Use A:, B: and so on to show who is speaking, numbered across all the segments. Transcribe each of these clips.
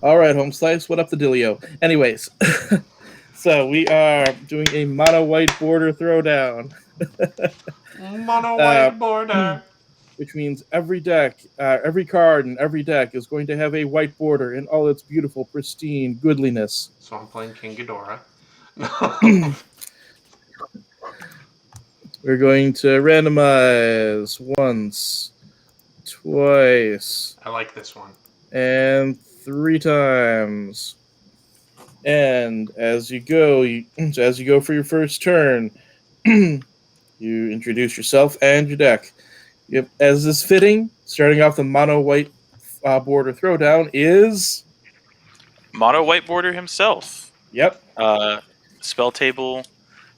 A: All right, home slice. What up, the Dilio? Anyways, so we are doing a mono white border throwdown,
B: Mono
A: uh,
B: white border.
A: which means every deck, every card in every deck is going to have a white border in all its beautiful, pristine goodliness.
B: So I'm playing King Ghidorah.
A: We're going to randomize once, twice,
B: I like this one.
A: and 3 times. And as you go for your first turn, you introduce yourself and your deck. Yep, as is fitting, starting off the mono white border throwdown is
C: Mono white border himself.
A: Yep.
C: Spell table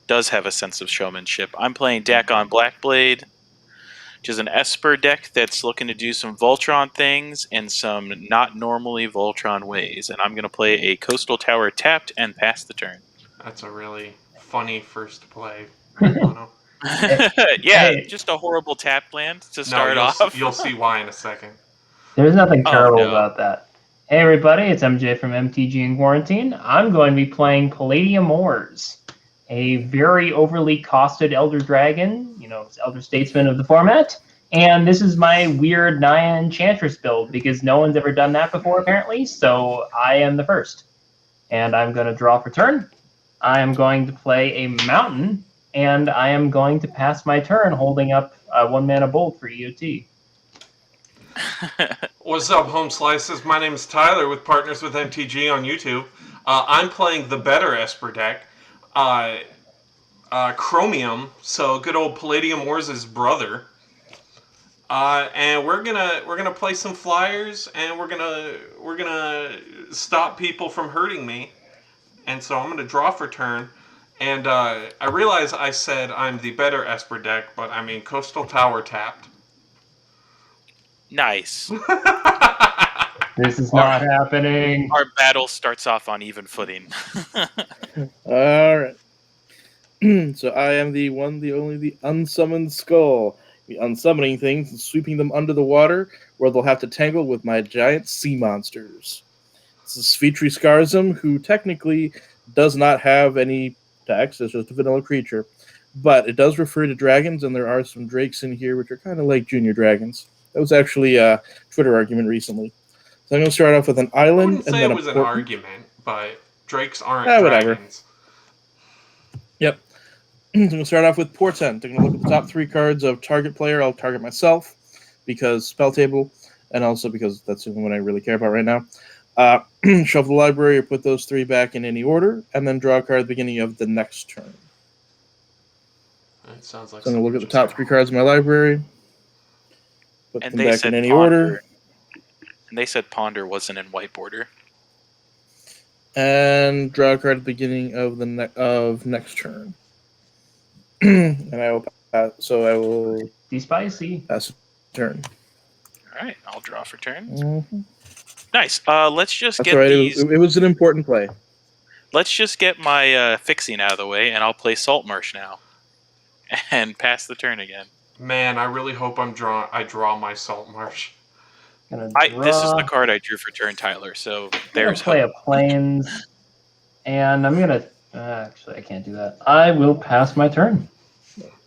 C: does have a sense of showmanship. I'm playing Dakkon Blackblade, which is an Esper deck that's looking to do some Voltron things in some not normally Voltron ways. And I'm going to play a Coastal Tower tapped and pass the turn.
B: That's a really funny first play, Mono.
C: Yeah, just a horrible tap land to start off.
B: You'll see why in a second.
D: There's nothing terrible about that. Hey everybody, it's MJ from MTG in Quarantine. I'm going to be playing Palladia Moors, a very overly costed Elder Dragon, Elder Statesman of the format. And this is my weird Naya Enchantress build, because no one's ever done that before, apparently, so I am the first. And I'm going to draw for turn. I am going to play a Mountain, and I am going to pass my turn holding up 1-mana Bolt for EOT.
B: What's up, Home Slices? My name is Tyler with Partners with MTG on YouTube. I'm playing the better Esper deck, Chromium, so good old Palladia Moors' brother. And we're gonna play some flyers, and we're gonna stop people from hurting me. And so I'm gonna draw for turn. And I realize I said I'm the better Esper deck, but I mean Coastal Tower tapped.
C: Nice.
D: This is not happening.
C: Our battle starts off on even footing.
A: All right. So I am the one, the only, the Unsummoned Skull. The unsummoning things and sweeping them under the water, where they'll have to tangle with my giant sea monsters. This is Sivitri Scarzam, who technically does not have any text. It's just a vanilla creature. But it does refer to dragons, and there are some drakes in here which are kind of like junior dragons. That was actually a Twitter argument recently. So I'm going to start off with an island.
B: I wouldn't say it was an argument, but drakes aren't dragons.
A: Yep. I'm going to start off with Portent. I'm going to look at the top 3 cards of target player. I'll target myself because spell table, and also because that's the only one I really care about right now. Shuffle the library or put those 3 back in any order, and then draw a card at the beginning of the next turn.
B: That sounds like
A: so I'm going to look at the top 3 cards in my library. Put them back in any order.
C: And they said Ponder wasn't in white border.
A: And draw a card at the beginning of the next turn. And I will pass. So I will
D: Spicy.
A: Pass the turn.
C: All right, I'll draw for turn.
A: Mm-hmm.
C: Nice. Let's just
A: That's
C: get
A: right.
C: these.
A: It was an important play.
C: Let's just get my fixing out of the way, and I'll play Saltmarsh now, and pass the turn again.
B: Man, I really hope I draw my Saltmarsh.
C: This is the card I drew for turn, Tyler. So there's
D: play a Plains, and I'm gonna. Actually, I can't do that. I will pass my turn.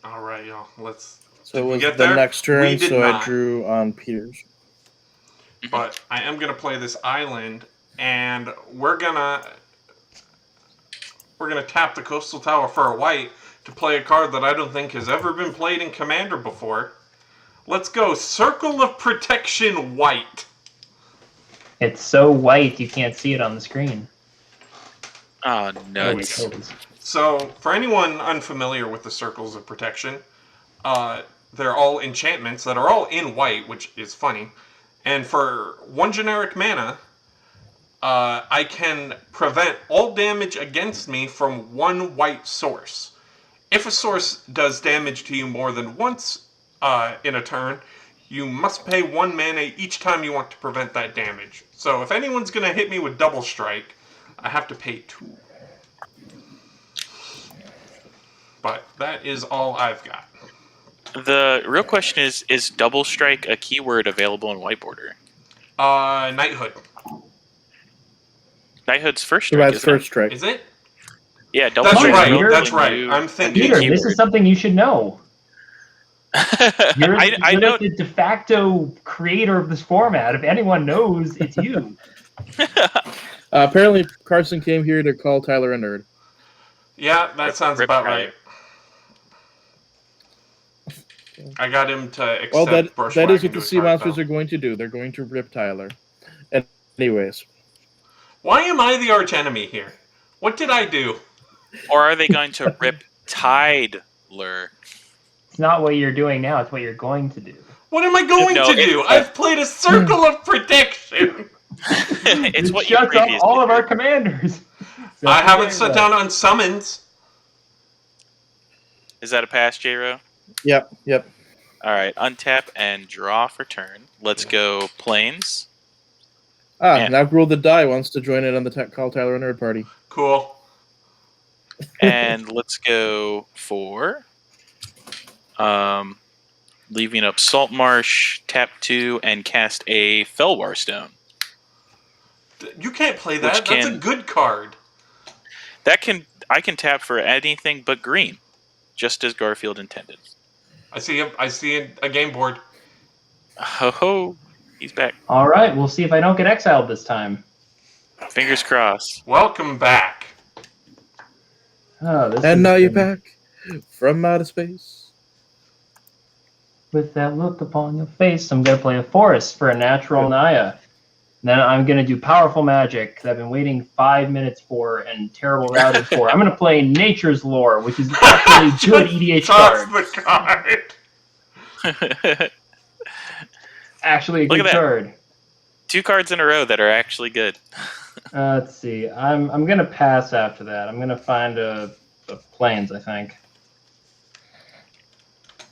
B: All right, y'all. Let's.
A: So it was the next turn. So I drew on Peters.
B: But I am gonna play this island, and we're gonna tap the Coastal Tower for a white to play a card that I don't think has ever been played in Commander before. Let's go, Circle of Protection white.
D: It's so white you can't see it on the screen.
C: Oh, nuts.
B: So, for anyone unfamiliar with the Circles of Protection, they're all enchantments that are all in white, which is funny. And for 1 generic mana, I can prevent all damage against me from 1 white source. If a source does damage to you more than once in a turn, you must pay 1 mana each time you want to prevent that damage. So if anyone's going to hit me with Double Strike, I have to pay 2. But that is all I've got.
C: The real question is Double Strike a keyword available in white border?
B: Knighthood.
C: Knighthood's first
A: So
C: strike.
A: that's first strike.
B: Is it?
C: Yeah, double
B: That's
C: strike.
B: right.
D: Peter.
B: That's right. I'm thinking.
D: Peter, this is something you should know. You're
C: I know.
D: like the de facto creator of this format. If anyone knows, it's you.
A: Apparently, Carson came here to call Tyler a nerd.
B: Yeah, that sounds
C: Rip
B: about
C: Tyler.
B: right. I got him to accept
A: Well, that is
B: Bushwhack
A: what
B: into
A: the
B: his
A: sea
B: heart,
A: monsters
B: though.
A: are going to do. They're going to rip Tyler. And anyways,
B: Why am I the archenemy here? What did I do?
C: Or are they going to rip Tidler?
D: It's not what you're doing now. It's what you're going to do.
B: What am I going
C: No,
B: to do? I've played a circle of protection.
C: It's
D: It
C: what you
D: shuts up
C: previously
D: all of our
C: did.
D: commanders.
B: I haven't set down Unsummons.
C: Is that a pass, J-Ro?
A: yep.
C: All right, untap and draw for turn. Let's go planes. Yeah.
A: Now Gruel the Die wants to join in on the call Tyler a nerd party.
B: Cool.
C: And let's go for leaving up Salt Marsh, tap 2, and cast a Felwar Stone.
B: You can't play that.
C: Which
B: That's a
C: can-
B: good card.
C: I can tap for anything but green, just as Garfield intended.
B: I see a game board.
C: Ho ho, he's back.
D: All right, we'll see if I don't get exiled this time.
C: Fingers crossed.
B: Welcome back.
D: Oh, this
A: And
D: is
A: now you're
D: been-
A: back from outer space.
D: With that look upon your face, I'm going to play a forest for a natural Naya. Then I'm going to do powerful magic that I've been waiting 5 minutes for and terrible routed for. I'm going to play Nature's Lore, which is actually a good EDH
B: Toss
D: card.
B: the card.
D: Actually a
C: Look
D: good
C: at that.
D: card.
C: 2 cards in a row that are actually good.
D: Let's see. I'm going to pass after that. I'm going to find a plains, I think.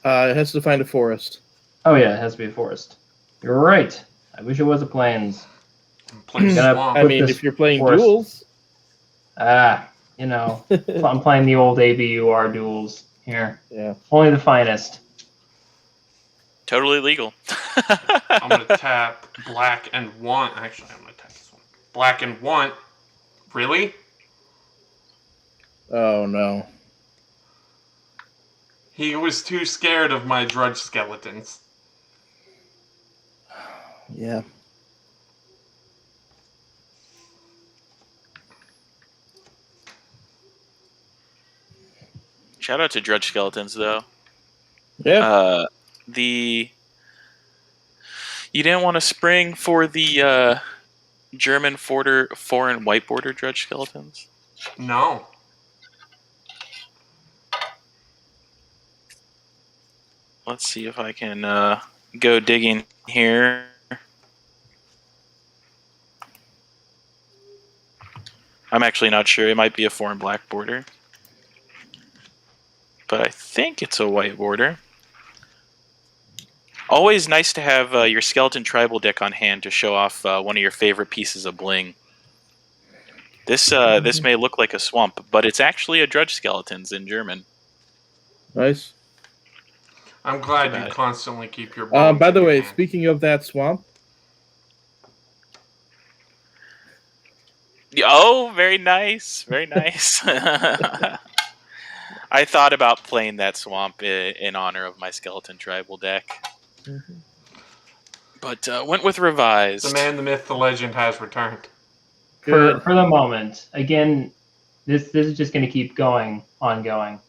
A: It has to find a forest.
D: Oh, yeah, it has to be a forest. You're right. I wish it was a plains.
B: Play
D: Gonna
B: Swamp.
A: I
D: Put
A: mean,
D: this
A: if you're playing
D: forest-
A: duels,
D: You know, I'm playing the old ABUR duels here.
A: yeah.
D: Only the finest.
C: Totally legal.
B: I'm going to tap black and want. Actually, I'm going to tap this one. Black and want. Really?
A: Oh no.
B: He was too scared of my drudge skeletons.
A: Yeah.
C: Shout out to Drudge Skeletons, though.
A: Yeah.
C: You didn't want to spring for the German foreign white border Drudge Skeletons?
B: No.
C: Let's see if I can go digging here. I'm actually not sure. It might be a foreign black border. But I think it's a white border. Always nice to have your Skeleton Tribal deck on hand to show off one of your favorite pieces of bling. This may look like a swamp, but it's actually a Drudge Skeletons in German.
A: Nice.
B: I'm glad you
C: About it.
B: constantly keep your bones
A: By the
B: in your
A: way,
B: hand.
A: speaking of that swamp,
C: Oh, very nice. Very nice. I thought about playing that swamp in honor of my Skeleton Tribal deck. But went with Revised.
B: The man, the myth, the legend has returned.
A: good.
D: For the moment. Again, this is just going to keep ongoing.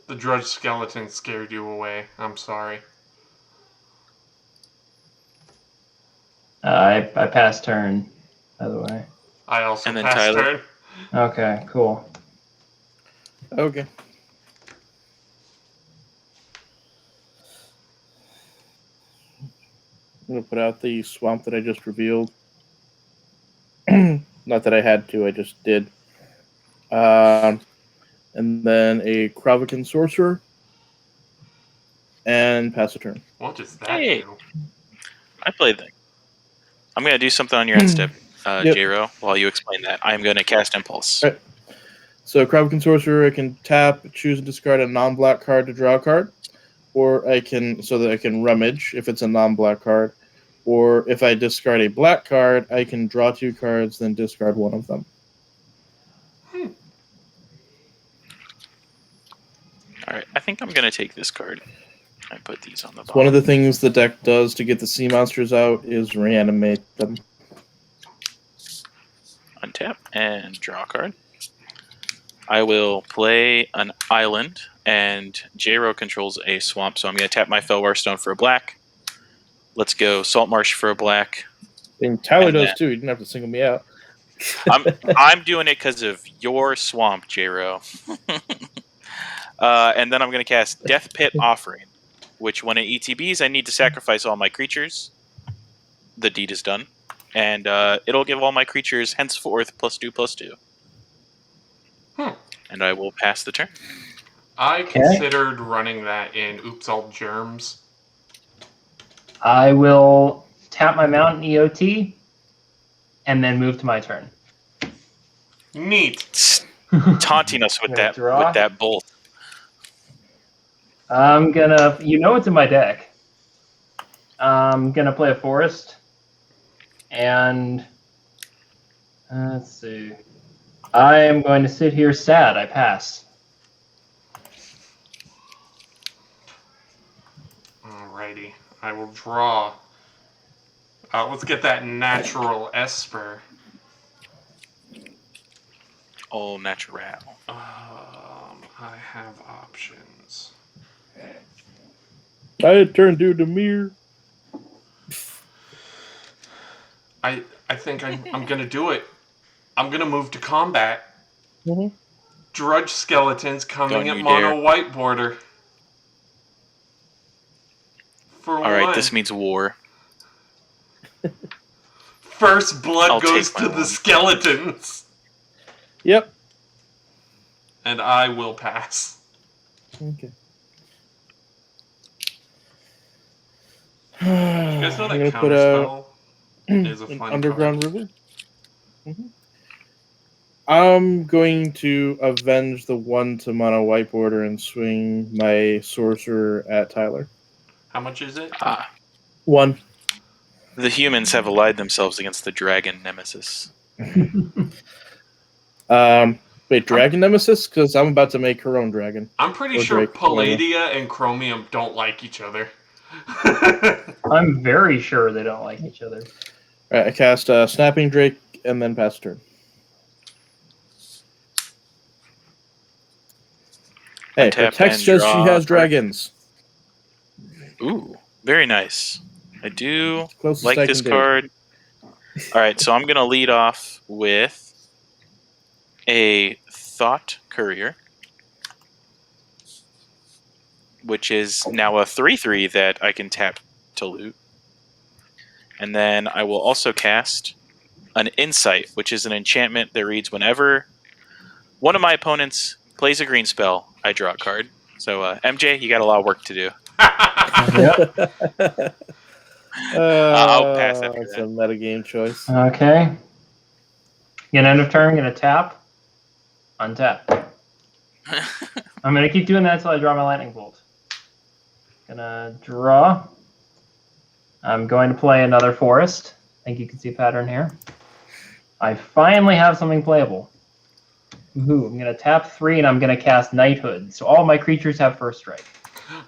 B: The drudge skeleton scared you away. I'm sorry.
D: I passed turn, by the way.
B: I also
C: And then
B: passed
C: Tyler.
B: turn.
D: Okay, cool.
A: Okay. I'm gonna put out the swamp that I just revealed. Not that I had to, I just did. And then a Kravikan Sorcerer. And pass a turn.
B: What does that
C: Hey.
B: do?
C: I played that. I'm going to do something on your end step,
A: Yep.
C: J-Ro, while you explain that. I'm going to cast Impulse.
A: Right. So Kravikan Sorcerer, I can tap, choose and discard a non-black card to draw a card. Or I can, so that I can rummage if it's a non-black card. Or if I discard a black card, I can draw 2 cards, then discard one of them.
C: All right, I think I'm going to take this card. I put these on the bottom.
A: One of the things the deck does to get the sea monsters out is reanimate them.
C: Untap and draw a card. I will play an island, and J-Ro controls a swamp, so I'm going to tap my Felwar Stone for a black. Let's go Salt Marsh for a black.
A: And Tyler
C: And
A: does
C: then-
A: too. You didn't have to single me out.
C: I'm doing it because of your swamp, J-Ro. And then I'm going to cast Death Pit Offering, which when it ETBs, I need to sacrifice all my creatures. The deed is done. And it'll give all my creatures henceforth +2/+2. And I will pass the turn.
B: I considered running that in Oops All Germs.
D: I will tap my Mountain EOT and then move to my turn.
B: Neat.
C: Taunting us with
D: Gonna
C: that
D: draw.
C: bolt.
D: I'm gonna, it's in my deck. I'm gonna play a forest, and let's see. I am going to sit here sad. I pass.
B: Alrighty. I will draw. Let's get that natural Esper.
C: All natural.
B: I have options.
A: I turned to the mirror.
B: I think I'm gonna do it. I'm gonna move to combat.
A: Mhm.
B: Drudge skeletons coming
C: Don't
B: at
C: you
B: mono
C: dare.
B: white border. For
C: All right,
B: one.
C: this means war.
B: First blood
C: I'll
B: goes
C: take my
B: to the
C: one.
B: skeletons.
A: Yep.
B: And I will pass.
A: Okay.
B: You guys know
A: I'm
B: that
A: gonna put out
B: counterspell is a
A: an
B: fun
A: underground
B: card.
A: river. I'm going to avenge the 1 to mono white border and swing my sorcerer at Tyler.
B: How much is it?
A: 1.
C: The humans have allied themselves against the dragon nemesis.
A: Wait, dragon nemesis? Because I'm about to make her own dragon.
B: I'm pretty
A: Or
B: sure
A: Drake, whatever.
B: Palladia and Chromium don't like each other.
D: I'm very sure they don't like each other.
A: All right, I cast Snapping Drake and then pass turn. Hey, her
C: Untap
A: text
C: and
A: says she
C: draw
A: has
C: a card.
A: dragons.
C: Ooh, very nice. I do
A: Closest
C: like
A: I
C: this
A: can do.
C: card. All right, so I'm going to lead off with a Thought Courier, which is now a 3/3 that I can tap to loot. And then I will also cast an Insight, which is an enchantment that reads whenever one of my opponents plays a green spell, I draw a card. So, MJ, you got a lot of work to do.
D: Yep.
C: I'll pass after
A: That's
C: that.
A: a metagame choice.
D: Okay. Again, end of turn, I'm going to tap, untap. I'm going to keep doing that until I draw my lightning bolt. Gonna draw. I'm going to play another forest. I think you can see a pattern here. I finally have something playable. Woohoo, I'm going to tap 3 and I'm going to cast Knighthood. So all my creatures have first strike.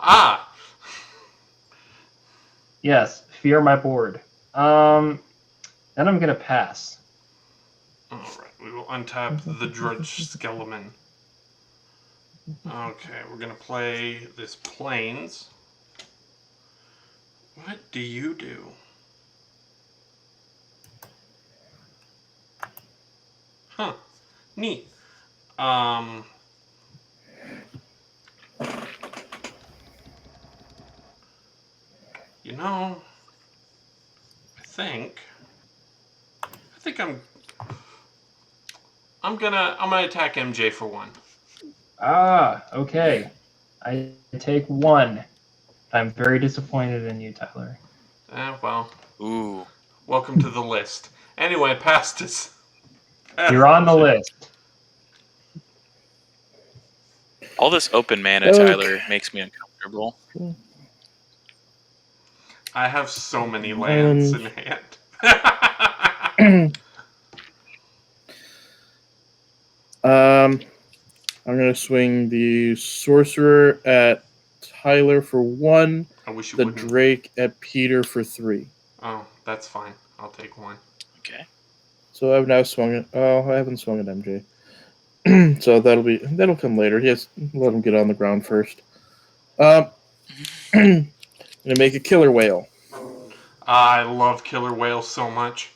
B: Ah!
D: Yes, fear my board. Then I'm going to pass.
B: Alright, we will untap the Drudge Skeleton. Okay, we're gonna play this Plains. What do you do? Huh. Neat. You know, I think I'm gonna attack MJ for 1.
D: Ah, okay. I take 1. I'm very disappointed in you, Tyler.
B: Well,
C: Ooh.
B: welcome to the list. Anyway, past us.
D: You're on the list.
C: All this open mana,
A: Okay.
C: Tyler, makes me uncomfortable.
B: I have so many lands in hand.
A: I'm gonna swing the sorcerer at Tyler for 1.
B: I wish you
A: The
B: wouldn't.
A: Drake at Peter for 3.
B: Oh, that's fine. I'll take 1.
C: Okay.
A: So I've now swung it. Oh, I haven't swung at MJ. So that'll come later. Yes, let him get on the ground first. I'm gonna make a killer whale.
B: I love killer whales so much.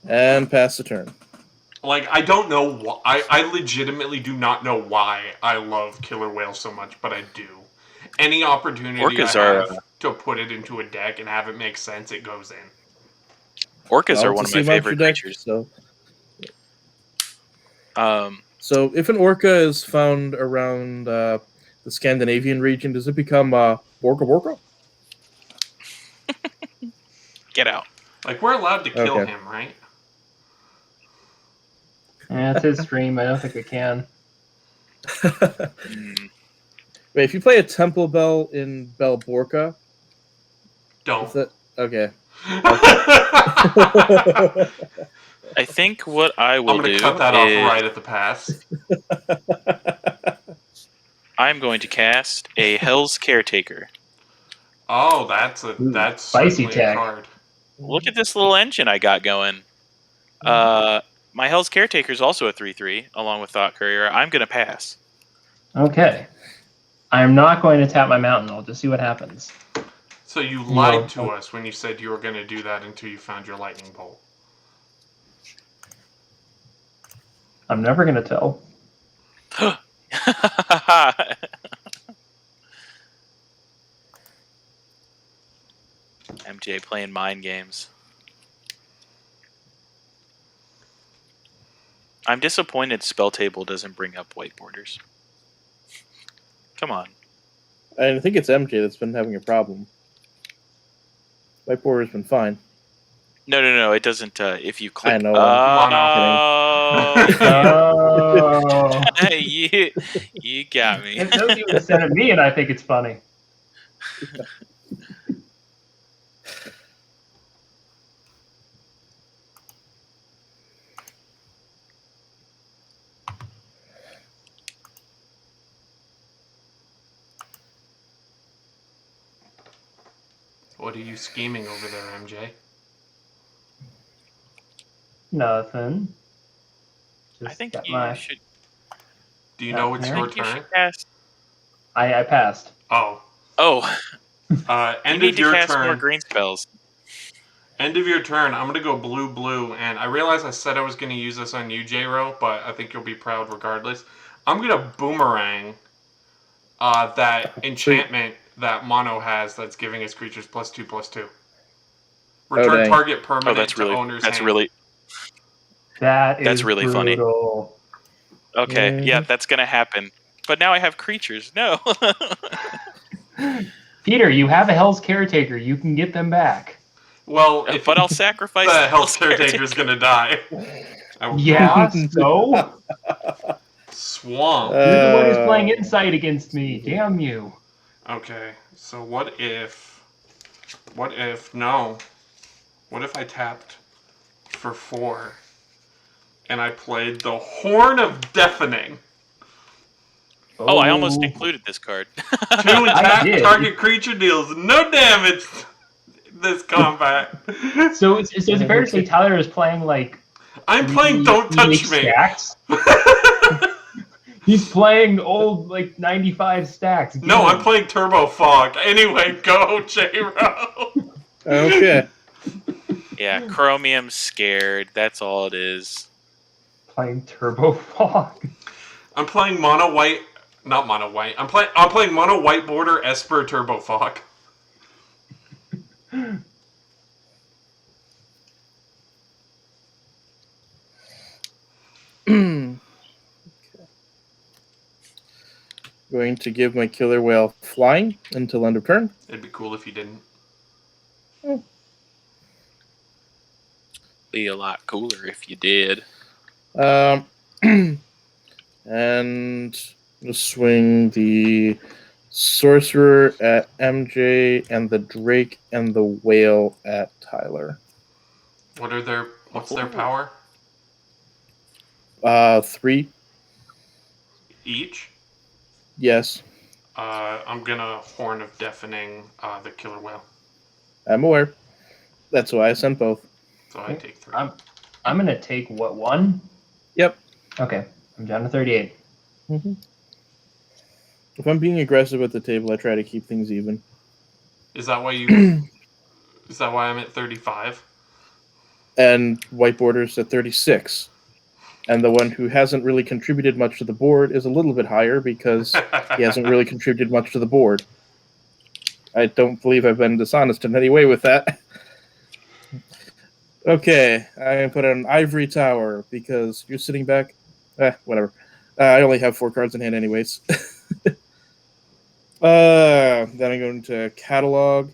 A: And pass the turn.
B: Like, I don't know why. I legitimately do not know why I love killer whales so much, but I do. Any opportunity
C: Orcas
B: I
C: are
B: have to put it into a deck and have it make sense, it goes in.
C: Orcas are one of my favorite creatures.
A: So if an orca is found around the Scandinavian region, does it become Borka Borka?
C: Get out.
B: Like, we're allowed to kill him, right?
D: Yeah, it's his stream. I don't think we can.
A: Wait, if you play a Temple Bell in Bell Borka,
B: don't.
A: Is that, okay.
C: I think what I will do
B: I'm going to cut that off right at the pass.
C: I'm going to cast a Hell's Caretaker.
B: Oh, that's
D: spicy
B: certainly a
D: tech.
B: card.
C: Look at this little engine I got going. My Hell's Caretaker is also a 3/3, along with Thought Courier. I'm going to pass.
D: Okay. I'm not going to tap my mountain. I'll just see what happens.
B: So you lied to us when you said you were going to do that until you found your lightning bolt.
D: I'm never going to tell.
C: MJ playing mind games. I'm disappointed Spell Table doesn't bring up white borders. Come on.
A: I think it's MJ that's been having a problem. White border's been fine.
C: No, it doesn't. If you click...
A: I know.
C: You got me.
D: It knows you would have sent it me, and I think it's funny.
B: What are you scheming over there, MJ?
D: Nothing.
C: I think you should...
B: Do you know it's your turn?
D: I passed.
B: Oh.
C: End of your turn. More green spells.
B: End of your turn. I'm going to go blue, and I realize I said I was going to use this on you, J-Ro, but I think you'll be proud regardless. I'm going to boomerang that enchantment that Mono has that's giving its creatures +2/+2. Return target permanent to owner's hand.
D: That's
C: really
D: brutal.
C: Funny. Okay, yeah, that's going to happen. But now I have creatures. No.
D: Peter, you have a Hell's Caretaker. You can get them back.
B: Well,
C: but I'll sacrifice
B: the Hell's Caretaker's going to die.
D: Yeah, so?
B: Swamp.
D: You're the one who's playing Insight against me. Damn you.
B: Okay, so what if I tapped for 4 and I played the Horn of Deafening?
C: Oh, I almost included this card.
B: 2 attack, target creature deals no damage this combat.
D: So is it fair to say Tyler is playing like...
B: I'm playing Don't Touch Me.
D: Stacks? He's playing old, like, 95 stacks.
B: No, I'm playing Turbo Fog. Anyway, go, J-Ro.
A: Okay.
C: Yeah, Chromium's scared. That's all it is.
D: Playing Turbo Fog.
B: I'm playing mono white. Not mono white. I'm playing mono white border Esper Turbo Fog.
A: Going to give my killer whale flying until end of turn.
B: It'd be cool if you didn't.
C: Be a lot cooler if you did.
A: And just swing the Sorcerer at MJ, and the Drake and the Whale at Tyler.
B: What's their power?
A: 3.
B: Each?
A: Yes,
B: I'm gonna Horn of Deafening the Killer Whale.
A: I'm aware. That's why I sent both.
B: So I take 3.
D: I'm gonna take what, 1?
A: Yep.
D: Okay, I'm down to 38.
A: Mm-hmm. If I'm being aggressive at the table, I try to keep things even.
B: Is that why you? Is that why I'm at 35?
A: And whiteboarder's at 36. And the one who hasn't really contributed much to the board is a little bit higher because he hasn't really contributed much to the board. I don't believe I've been dishonest in any way with that. Okay, I'm going to put an Ivory Tower because you're sitting back. Whatever. I only have 4 cards in hand anyways. Then I'm going to Catalog,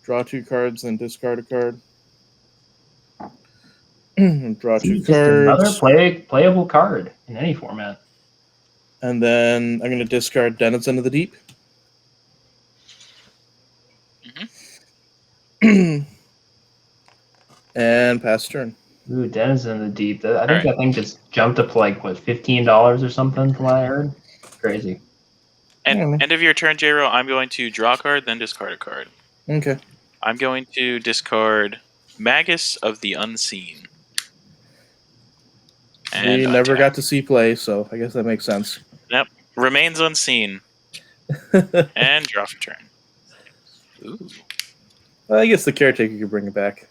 A: draw 2 cards, then discard a card. Draw 2
D: Just another
A: cards.
D: playable card in any format.
A: And then I'm going to discard Denizen of the Deep. And pass turn.
D: Ooh, Denizen of the Deep. I think that thing just jumped up to like, what, $15 or something from what I heard? Crazy.
C: And end of your turn, J-Ro, I'm going to draw a card, then discard a card.
A: Okay.
C: I'm going to discard Magus of the Unseen.
A: We never got to see play, so I guess that makes sense.
C: Yep. Remains unseen. And draw for turn. Ooh.
A: Well, I guess the caretaker could bring it back.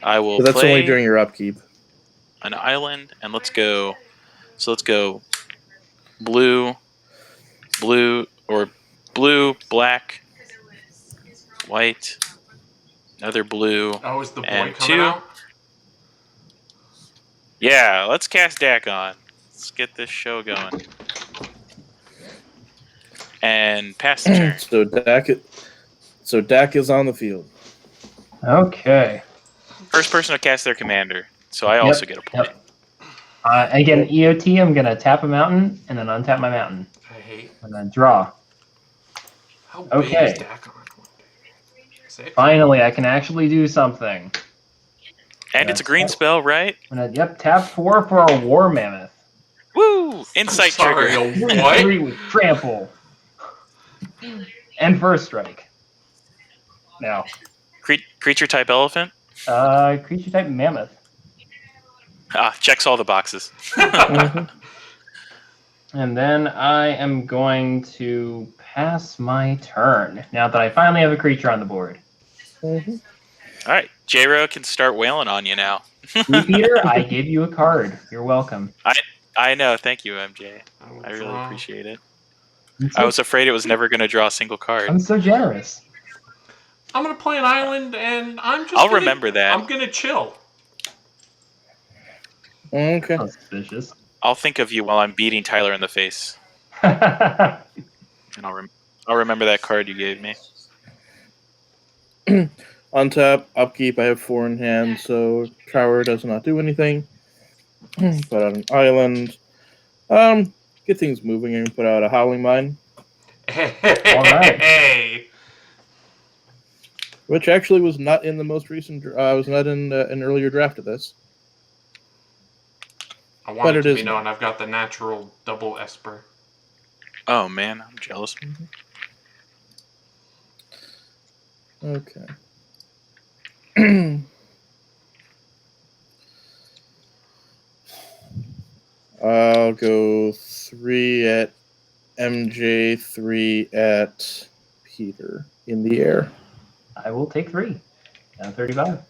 C: I will
A: But that's
C: play
A: only during your upkeep.
C: an island, and let's go. So let's go blue, black, white, another blue.
B: Oh, is the boy
C: and
B: coming
C: 2.
B: out?
C: Yeah, let's cast Dakkon. Let's get this show going. And pass the turn.
A: So Dak is on the field.
D: Okay.
C: First person to cast their commander. So I also get a point.
D: Yep. Again, EOT, I'm going to tap a mountain and then untap my mountain.
B: I hate.
D: And then draw.
B: How big is Dakkon?
D: Finally, I can actually do something.
C: And it's a green spell, right?
D: Tap 4 for a War Mammoth.
C: Woo! Insight trigger.
B: What?
D: 3 with trample. And first strike. Now.
C: Creature type elephant?
D: Creature type mammoth.
C: Checks all the boxes.
D: And then I am going to pass my turn. Now that I finally have a creature on the board.
C: All right. J-Ro can start wailing on you now.
D: Peter, I gave you a card. You're welcome.
C: I know. Thank you, MJ. I really appreciate it. I was afraid it was never going to draw a single card.
D: I'm so generous.
B: I'm going to play an island, and
C: I'll remember that.
B: I'm going to chill.
A: Okay.
D: That's suspicious.
C: I'll think of you while I'm beating Tyler in the face.
D: And
C: And I'll remember that card you gave me.
A: On top, upkeep, I have 4 in hand, so Tower does not do anything. Put out an island. Get things moving and put out a Howling Mine.
B: Hey.
A: Which actually was not in the most recent. Was not in an earlier draft of this.
B: I want it to be known I've got the natural double Esper.
C: Oh man, I'm jealous.
A: Okay. I'll go 3 at MJ, 3 at Peter in the air.
D: I will take 3. Down 35.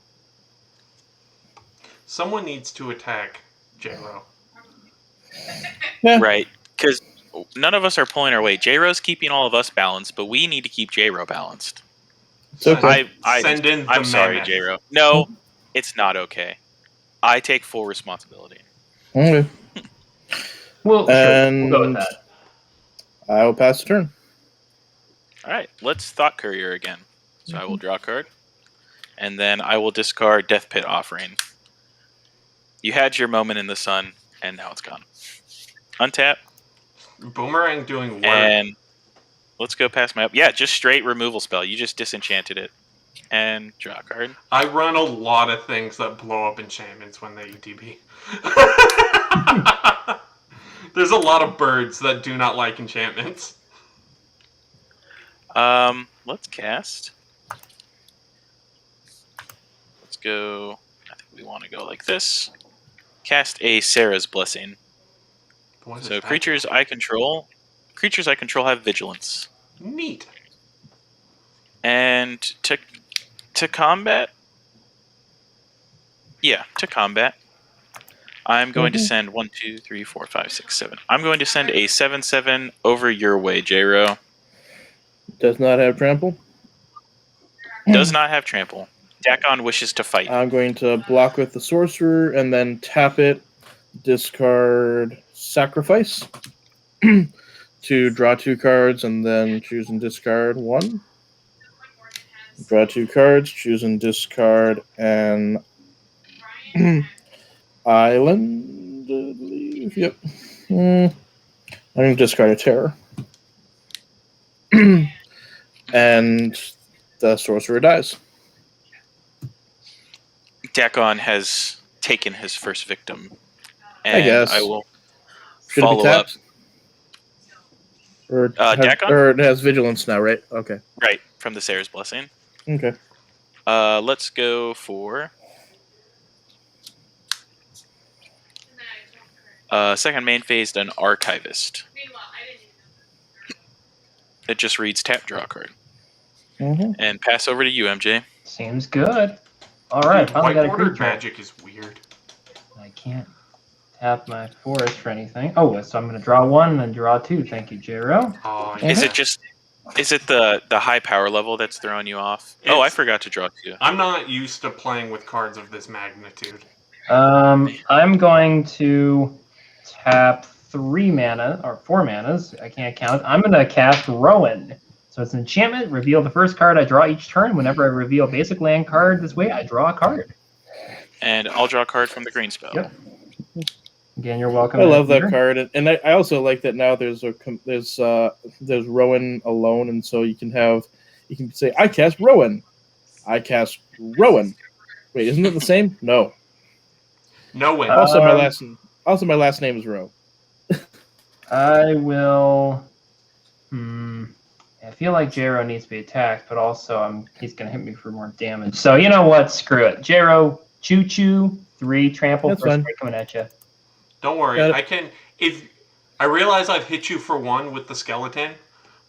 B: Someone needs to attack J-Ro.
A: Yeah.
C: Right, because none of us are pulling our weight. J-Ro's keeping all of us balanced, but we need to keep J-Ro balanced.
A: It's okay.
B: Send in the
C: I'm sorry,
B: mammoth.
C: J-Ro. No, it's not okay. I take full responsibility.
A: Okay.
D: Well, we'll go with that.
A: I will pass the turn.
C: All right, let's Thought Courier again. So I will draw a card, and then I will discard Death Pit Offering. You had your moment in the sun, and now it's gone. Untap.
B: Boomerang doing what?
C: And let's go past my... Yeah, just straight removal spell. You just disenchanted it. And draw a card.
B: I run a lot of things that blow up enchantments when they UTB. There's a lot of birds that do not like enchantments.
C: Let's cast. Let's go... I think we want to go like this. Cast a Sarah's Blessing. So creatures I control have vigilance.
B: Neat.
C: And to combat, I'm going to send 1, 2, 3, 4, 5, 6, 7. I'm going to send a 7/7 over your way, J-Ro.
A: Does not have trample.
C: Does not have trample. Dakkon wishes to fight.
A: I'm going to block with the sorcerer and then tap it, discard sacrifice to draw 2 cards and then choose and discard 1. Draw 2 cards, choose and discard an island, I believe. Yep. I'm going to discard a terror. And the sorcerer dies.
C: Dakkon has taken his first victim.
A: I guess.
C: I will
A: Should it be
C: follow up.
A: tapped? Or,
C: Dakkon?
A: or it has vigilance now, right? Okay.
C: Right, from the Sarah's Blessing.
A: Okay.
C: Let's go for... second main phase, an Archivist. It just reads tap, draw a card. And pass over to you, MJ.
D: Seems good. All right, finally got a
B: White-bordered
D: creature.
B: magic is weird.
D: I can't tap my forest for anything. Oh, so I'm going to draw 1 and then draw 2. Thank you, J-Ro.
B: Oh,
C: Is it the high power level that's throwing you off? I forgot to draw 2.
B: I'm not used to playing with cards of this magnitude.
D: I'm going to tap 3 mana, or 4 manas. I can't count. I'm going to cast Rowan. So it's an enchantment. Reveal the first card I draw each turn. Whenever I reveal a basic land card this way, I draw a card.
C: And I'll draw a card from the green spell.
D: Yep. Again, you're welcome.
A: I love that card, and I also like that now there's Rowan alone, and so you can say I cast Rowan, I cast Rowan. Wait, isn't it the same? No.
B: No win.
A: Also, my last name is Rowe.
D: I will. I feel like J-Ro needs to be attacked, but also he's going to hit me for more damage. So you know what? Screw it. J-Ro, choo-choo, 3 trample.
A: That's
D: first
A: fine.
D: strike coming at you.
B: Don't worry. I can. If I realize I've hit you for 1 with the skeleton,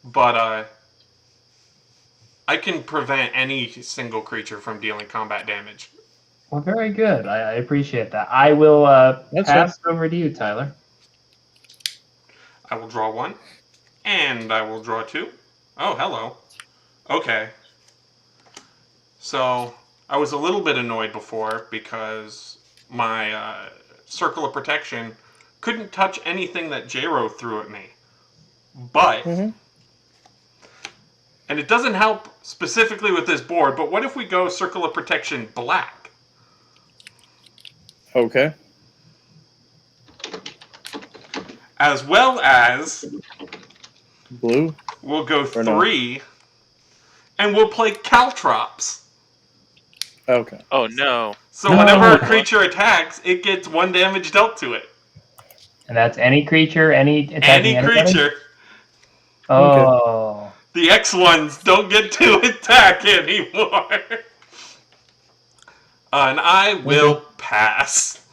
B: but I can prevent any single creature from dealing combat damage.
D: Well, very good. I appreciate that. I will pass it over to you, Tyler.
B: I will draw 1, and I will draw 2. Oh, hello. Okay. So, I was a little bit annoyed before because my Circle of Protection couldn't touch anything that J-Ro threw at me. But, and it doesn't help specifically with this board, but what if we go Circle of Protection black?
A: Okay.
B: As well as...
A: Blue?
B: We'll go 3, and we'll play Caltrops.
A: Okay.
C: Oh, no.
B: So whenever a creature attacks, it gets 1 damage dealt to it.
D: And that's any creature, any
B: creature.
D: Oh.
B: Okay. The X-ones don't get to attack anymore. And I will pass.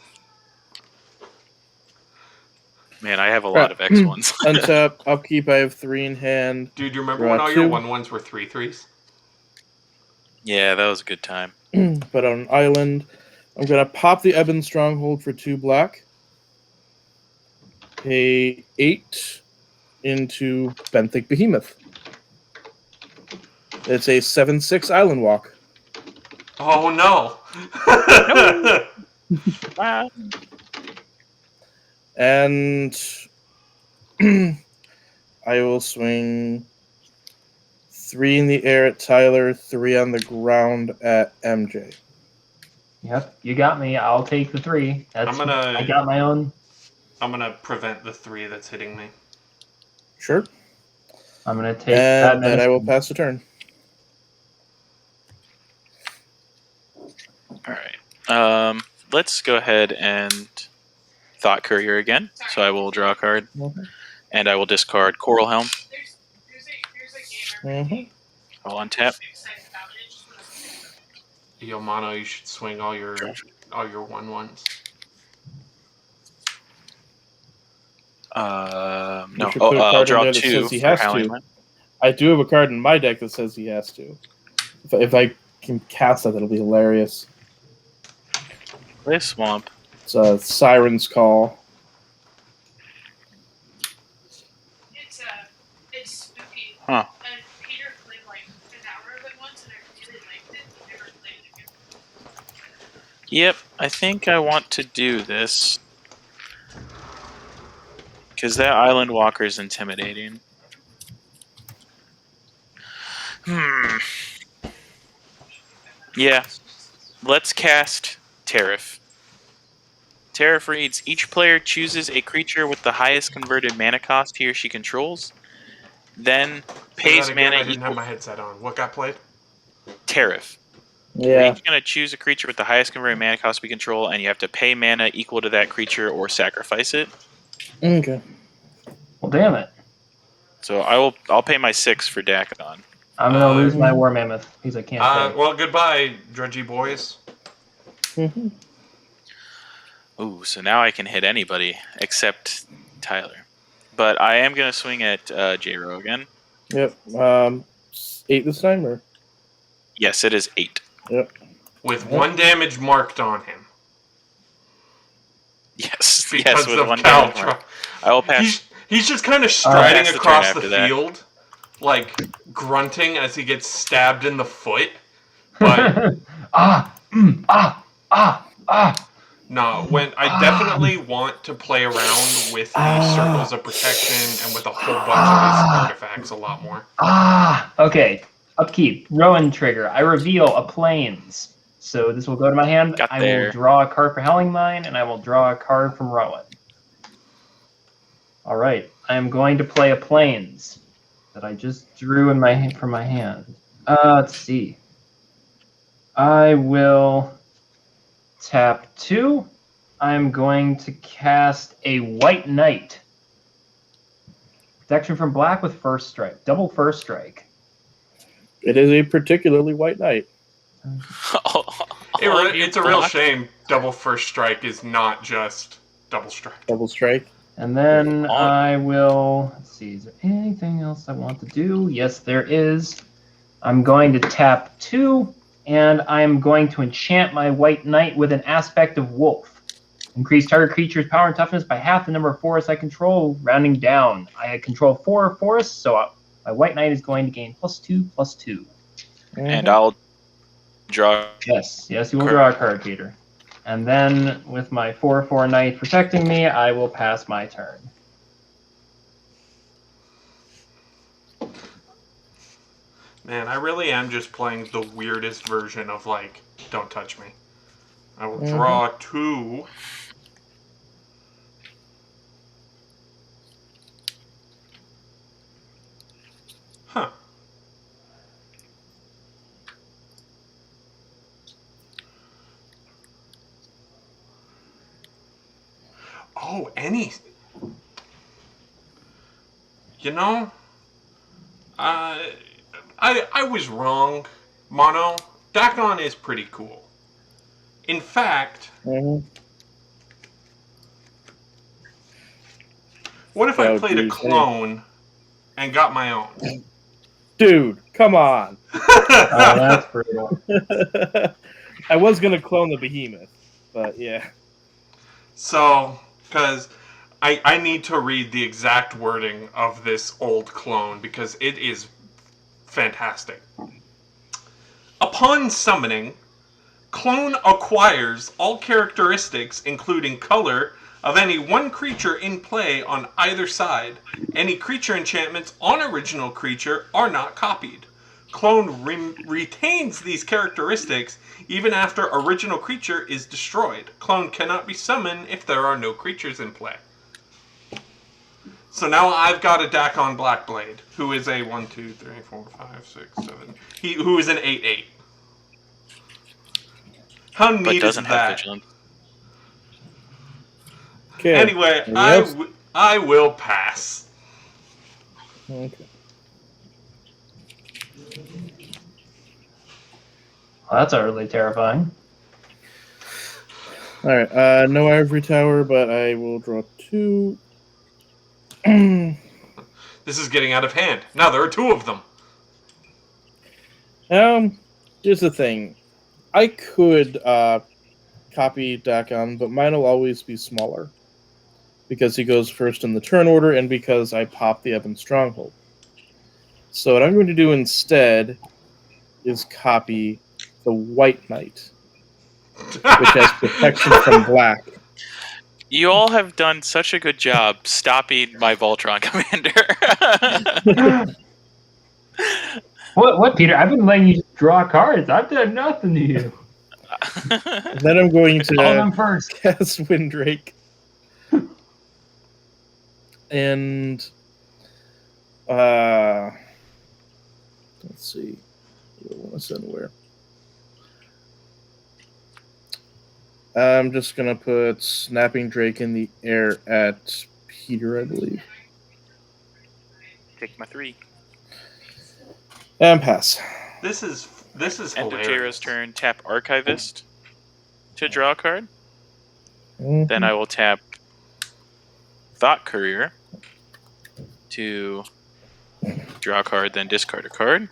C: Man, I have a lot of X1s.
A: Untap, upkeep, I have 3 in hand.
B: Dude, you remember when all your 1/1s were 3/3s?
C: Yeah, that was a good time.
A: But on an island, I'm going to pop the Ebon Stronghold for 2 black. Pay 8 into Benthic Behemoth. It's a 7/6 Island Walk.
B: Oh, no.
A: And I will swing 3 in the air at Tyler, 3 on the ground at MJ.
D: Yep, you got me. I'll take the 3. I got my own.
B: I'm gonna prevent the 3 that's hitting me.
A: Sure.
D: I'm going to take that.
A: And then I will pass the turn.
C: All right. Let's go ahead and Thought Courier again. So I will draw a card, and I will discard Coral Helm. I'll untap.
B: Yo, Mono, you should swing all your 1/1s.
C: No.
A: Put a card
C: I'll
A: in
C: draw
A: there that
C: 2
A: says he
C: for
A: has
C: Howling
A: to.
C: Wind.
A: I do have a card in my deck that says he has to. If I can cast that, that'll be hilarious.
C: Play a Swamp.
A: It's a Siren's Call.
E: It's spooky.
C: Huh.
E: And Peter played like an hour of it once, and I really liked it. But never played it again.
C: Yep, I think I want to do this. Because that Island Walker is intimidating. Yeah. Let's cast Tariff. Tariff reads, each player chooses a creature with the highest converted mana cost he or she controls, then pays mana
B: I didn't
C: equal...
B: have my headset on. What got played?
C: Tariff. We're each going to choose a creature with the highest converted mana cost we control, and you have to pay mana equal to that creature or sacrifice it.
A: Okay.
D: Well, damn it.
C: So I'll pay my 6 for Dakkon.
D: I'm going to lose my War Mammoth because I can't pay.
B: Well, goodbye, drudgy boys.
C: Ooh, so now I can hit anybody except Tyler. But I am going to swing at J-Ro again.
A: Yep. 8 this time, or?
C: Yes, it is 8.
A: Yep.
B: With 1 damage marked on him.
C: Yes,
B: Because
C: with
B: of
C: 1 damage
B: Caltra.
C: mark. I will pass.
B: He's just kind of striding
C: pass the
B: across
C: turn
B: the
C: after that.
B: field, like grunting as he gets stabbed in the foot. But no, when I definitely want to play around with the circles of protection and with a whole bunch of his artifacts a lot more.
D: Okay. Upkeep. Rowan trigger. I reveal a Plains. So this will go to my hand. I will draw a card for Howling Mine, and I will draw a card from Rowan. All right. I am going to play a Plains that I just drew from my hand. Let's see. I will tap 2. I'm going to cast a White Knight. Protection from black with first strike. Double first strike.
A: It is a particularly white knight.
B: It's a real shame double first strike is not just double strike.
A: Double strike.
D: And then I will... Let's see, is there anything else I want to do? Yes, there is. I'm going to tap 2, and I'm going to enchant my White Knight with an aspect of Wolf. Increase target creature's power and toughness by half the number of forests I control, rounding down. I control 4 forests, so my White Knight is going to gain +2/+2.
C: And I'll draw.
D: Yes, you will draw a card, Peter. And then with my 4/4 Knight protecting me, I will pass my turn.
B: Man, I really am just playing the weirdest version of, like, don't touch me. I will draw 2. Huh. Oh, You know, I was wrong, Mono. Dakkon is pretty cool. In fact, what if I played a clone and got my own?
A: Dude, come on.
D: Oh, that's brutal.
A: I was going to clone the behemoth, but yeah.
B: So, because I need to read the exact wording of this old clone because it is fantastic. Upon summoning, clone acquires all characteristics, including color, of any one creature in play on either side. Any creature enchantments on original creature are not copied. Clone retains these characteristics even after original creature is destroyed. Clone cannot be summoned if there are no creatures in play. So now I've got a Dakkon Blackblade, who is a 1, 2, 3, 4, 5, 6, 7. Who is an 8/8. How
C: But
B: neat is
C: doesn't have
B: that?
C: vigilance.
A: Okay.
B: Anyway,
A: Anything else?
B: I will pass.
A: Okay.
D: Well, that's utterly terrifying.
A: All right. No ivory tower, but I will draw 2.
B: This is getting out of hand. Now there are 2 of them.
A: Here's the thing. I could copy Dakkon, but mine will always be smaller because he goes first in the turn order, and because I pop the Ebon Stronghold. So what I'm going to do instead is copy the White Knight, which has protection from black.
C: You all have done such a good job stopping my Voltron commander.
D: What, Peter? I've been letting you draw cards. I've done nothing to you.
A: Then I'm going
D: Call them
A: to
D: first.
A: cast Windrake. And let's see. I want to send where? I'm just gonna put Snapping Drake in the air at Peter, I believe.
C: Take my 3.
A: And pass.
B: This is
C: End of
B: hilarious.
C: Jera's turn, tap Archivist to draw a card.
A: Mhm.
C: Then I will tap Thought Courier to draw a card, then discard a card.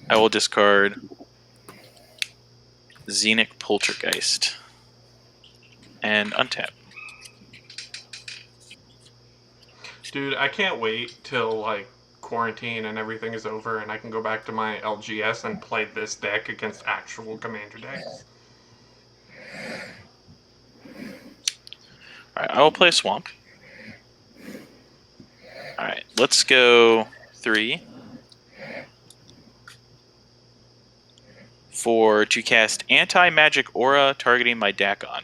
C: I will discard Xenic Poltergeist and untap.
B: Dude, I can't wait till like quarantine and everything is over and I can go back to my LGS and play this deck against actual commander decks.
C: Alright, I will play a Swamp. Alright, let's go 3. To cast Anti-Magic Aura targeting my Dakkon.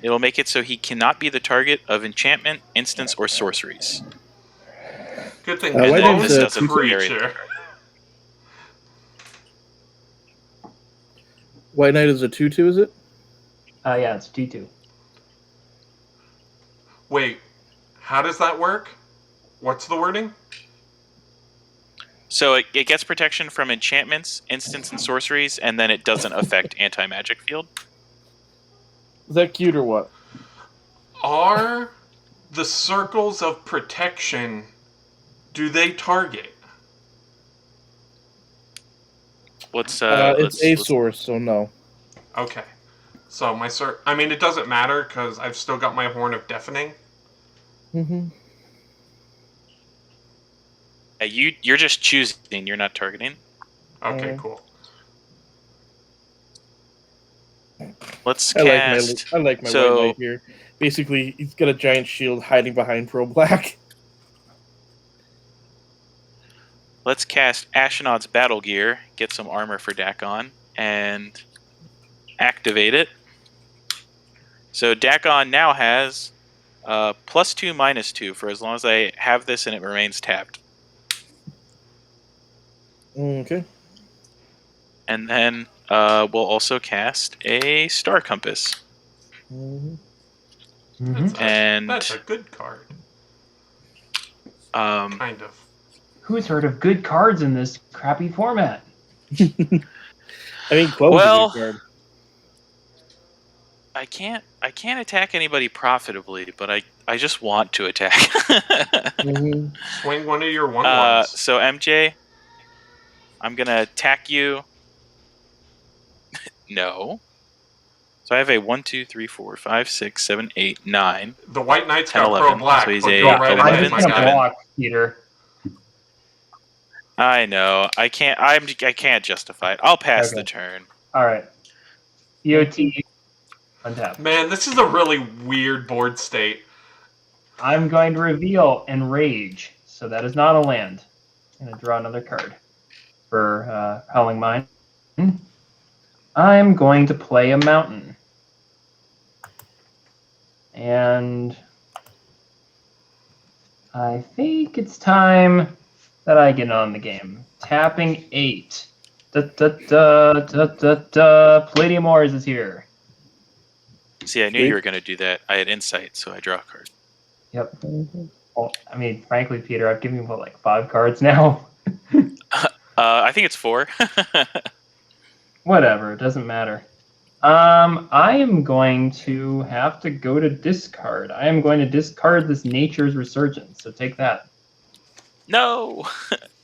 C: It'll make it so he cannot be the target of enchantment, instants, or sorceries.
B: Good thing
A: Why
B: Endgame
A: does
B: is
A: the
B: a creature.
A: White Knight is a 2/2, is it?
D: Yeah, it's 2/2.
B: Wait, how does that work? What's the wording?
C: So it gets protection from enchantments, instants, and sorceries, and then it doesn't affect anti-magic field.
A: Is that cute or what?
B: Are the circles of protection, do they target?
C: Let's
A: it's a source, so no.
B: Okay. So I mean, it doesn't matter because I've still got my Horn of Deafening.
A: Mm-hmm.
C: You're just choosing. You're not targeting.
B: Okay, cool.
C: Let's
A: I
C: cast.
A: like my White Knight here. Basically, he's got a giant shield hiding behind Pro Black.
C: Let's cast Ashnod's Battle Gear, get some armor for Dakkon, and activate it. So Dakkon now has +2, -2 for as long as I have this and it remains tapped.
A: Okay.
C: And then we'll also cast a Star Compass.
A: Mm-hmm.
B: That's a good card. Kind of.
D: Who's heard of good cards in this crappy format?
A: I mean, Clone's
C: Well,
A: a good card.
C: I can't attack anybody profitably, but I just want to attack.
A: Mm-hmm.
B: Swing one of your 1/1s.
C: So MJ, I'm gonna attack you. No. So I have a 1, 2, 3, 4, 5, 6, 7, 8, 9.
B: The White Knight's
C: 10,
B: got
C: 11.
B: Pro Black,
C: So he's
B: but
C: a
B: go right
C: 11,
B: ahead, my
D: I'm just
B: guy.
D: gonna block, Peter.
C: I know. I can't justify it. I'll pass the turn.
D: All right. EOT, untap.
B: Man, this is a really weird board state.
D: I'm going to reveal Enrage. So that is not a land. I'm going to draw another card for Howling Mine. I'm going to play a mountain. And I think it's time that I get on the game. Tapping 8. Palladium Ores is here.
C: See, I knew
A: Sweet.
C: you were going to do that. I had insight, so I draw a card.
D: Yep. Well, I mean, frankly, Peter, I've given you, what, like 5 cards now?
C: I think it's 4.
D: Whatever, it doesn't matter. I am going to have to go to discard. I am going to discard this Nature's Resurgence, so take that.
C: No!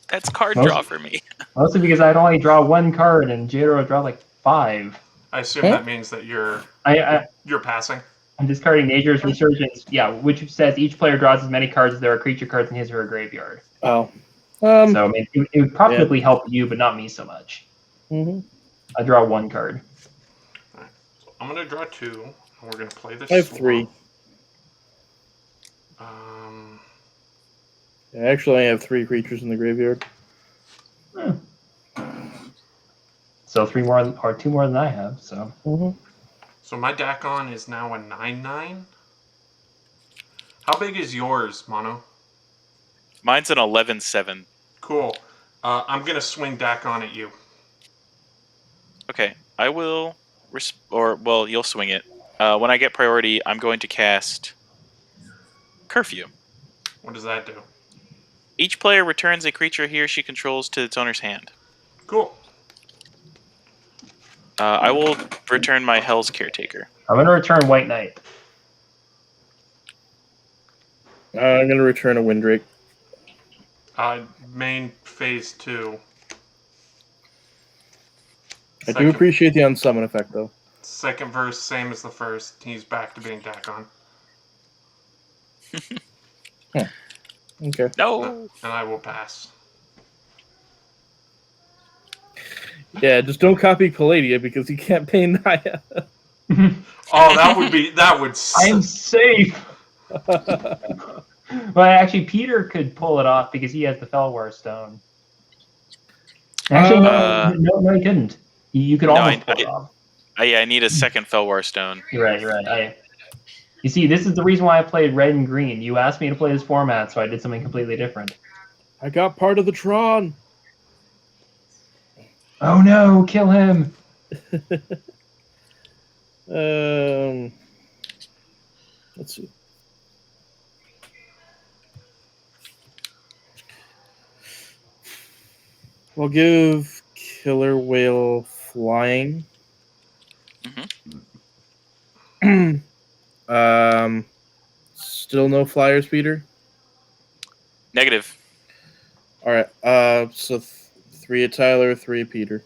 C: That's card
D: Most-
C: draw for me.
D: Mostly because I'd only draw 1 card and Jiro draw like 5.
B: I assume
A: Huh?
B: that means that you're passing.
D: I'm discarding Nature's Resurgence, yeah, which says each player draws as many cards as there are creature cards in his or her graveyard.
A: Oh.
D: So I mean, it would probably help you, but not me so much.
A: Mhm.
D: I draw 1 card.
B: Alright, so I'm gonna draw 2, and we're gonna play this.
A: I have 3. I actually have 3 creatures in the graveyard.
D: So 3 more, or 2 more than I have. So
B: So my Dakkon is now a 9/9. How big is yours, Mono?
C: Mine's an 11/7.
B: Cool. I'm gonna swing Dakkon at you.
C: Okay, I will... you'll swing it. When I get priority, I'm going to cast Curfew.
B: What does that do?
C: Each player returns a creature he or she controls to its owner's hand.
B: Cool.
C: I will return my Hell's Caretaker.
D: I'm going to return White Knight.
A: I'm going to return a Windrake.
B: Main phase 2.
A: I do appreciate the unsummon effect, though.
B: Second verse, same as the first. He's back to being Dakkon.
A: Okay.
C: No!
B: And I will pass.
A: Yeah, just don't copy Palladia because you can't pay Naya.
B: Oh, that would
D: I'm safe! Well, actually, Peter could pull it off because he has the Felwar Stone. Actually, no, he couldn't. You could almost pull it off.
C: I need a second Felwar Stone.
D: You're right. You see, this is the reason why I played red and green. You asked me to play this format, so I did something completely different.
A: I got part of the Tron.
D: Oh no, kill him!
A: Let's see. We'll give Killer Whale flying. Still no flyers, Peter?
C: Negative.
A: All right. So 3 at Tyler, 3 at Peter.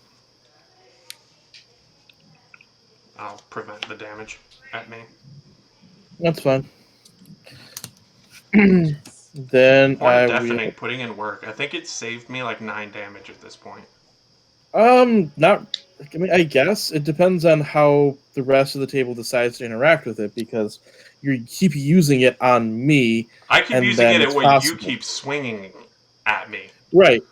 B: I'll prevent the damage at me.
A: That's fine. Then
B: What a deafening putting in work. I think it saved me like 9 damage at this point.
A: Not. I mean, I guess it depends on how the rest of the table decides to interact with it, because you keep using it on me.
B: I keep
A: and
B: using
A: then
B: it
A: it's
B: when
A: possible.
B: you keep swinging at me.
A: Right,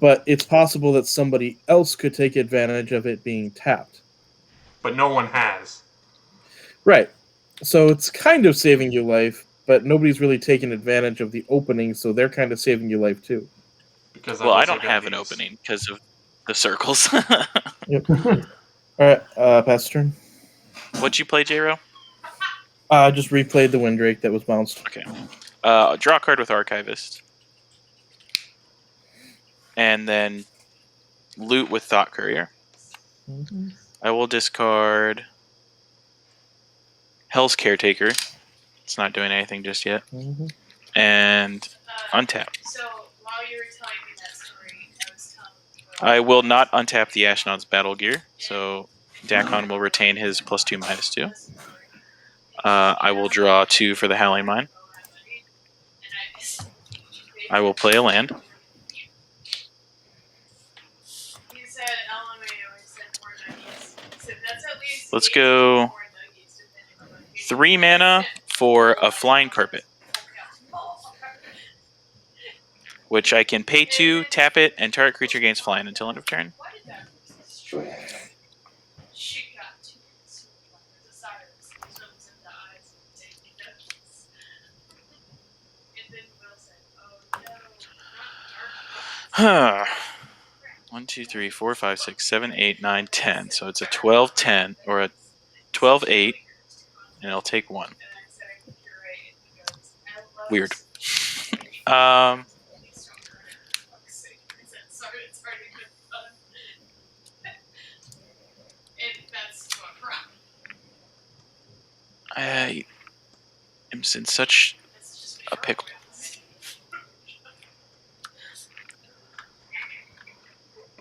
A: but it's possible that somebody else could take advantage of it being tapped.
B: But no one has.
A: Right, so it's kind of saving your life, but nobody's really taking advantage of the opening, so they're kind of saving your life too.
B: Because
C: I don't have an opening because of the circles.
A: Yep. All right, pass turn.
C: What'd you play, J-Ro?
A: Just replayed the Windrake that was bounced.
C: Okay. Draw a card with Archivist. And then loot with Thought Courier.
A: Mm-hmm.
C: I will discard Hell's Caretaker. It's not doing anything just yet.
A: Mm-hmm.
C: And untap.
E: So while you were telling me that story, I was telling you.
C: I will not untap the Ashnod's Battle Gear, so Dakkon will retain his +2/-2. I will draw 2 for the Howling Mine. I will play a land.
E: You said LMAO, I said 4 nuggies. So that's at least
C: Let's go
E: 4 nuggies, depending on what game.
C: 3 mana for a Flying Carpet, which I can pay 2, tap it, and target creature gains flying until end of turn.
E: Why did that she got too consumed by the desires and films in the eyes of taking notes. And then Will said,
C: Huh. 1, 2, 3, 4, 5, 6, 7, 8, 9, 10. So it's a 12-10 or a 12-8, and I'll take 1. Weird. I am in such a pickle.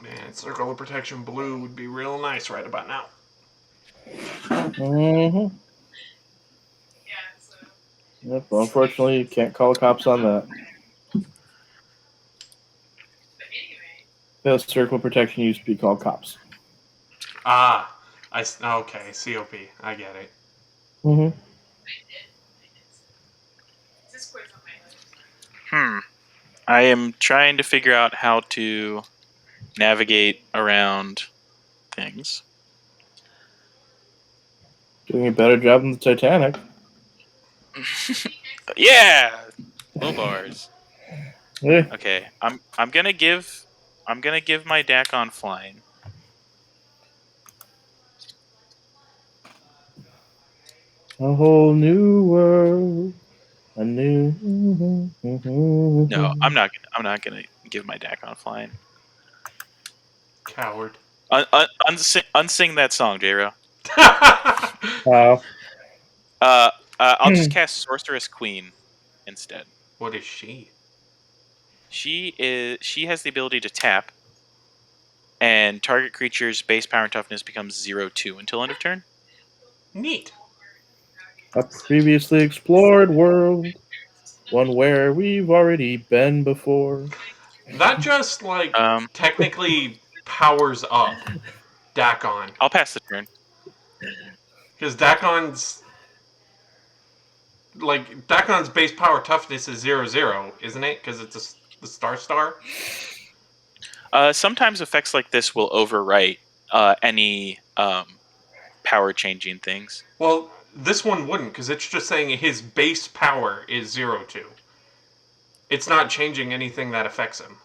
B: Man, Circle of Protection Blue would be real nice right about now.
A: Mm-hmm. Yep, well, unfortunately, you can't call cops on that. The Circle of Protection used to be called cops.
B: Ah, okay, COP. I get it.
A: Mm-hmm.
C: I am trying to figure out how to navigate around things.
A: Doing a better job than the Titanic.
C: Yeah, low bars.
A: Yeah.
C: Okay, I'm gonna give my Dakkon flying.
A: A whole new world. A new.
C: No, I'm not gonna give my Dakkon flying.
B: Coward.
C: Unsing that song, J-Ro.
A: Wow.
C: I'll just cast Sorceress Queen instead.
B: What is she?
C: She has the ability to tap, and target creature's base power and toughness becomes 0-2 until end of turn.
B: Neat.
A: A previously explored world. One where we've already been before.
B: That just, technically powers up Dakkon.
C: I'll pass the turn.
B: Because Dakkon's base power toughness is 0-0, isn't it? Because it's the star.
C: Sometimes effects like this will overwrite any power changing things.
B: Well, this one wouldn't, because it's just saying his base power is 0-2. It's not changing anything that affects him.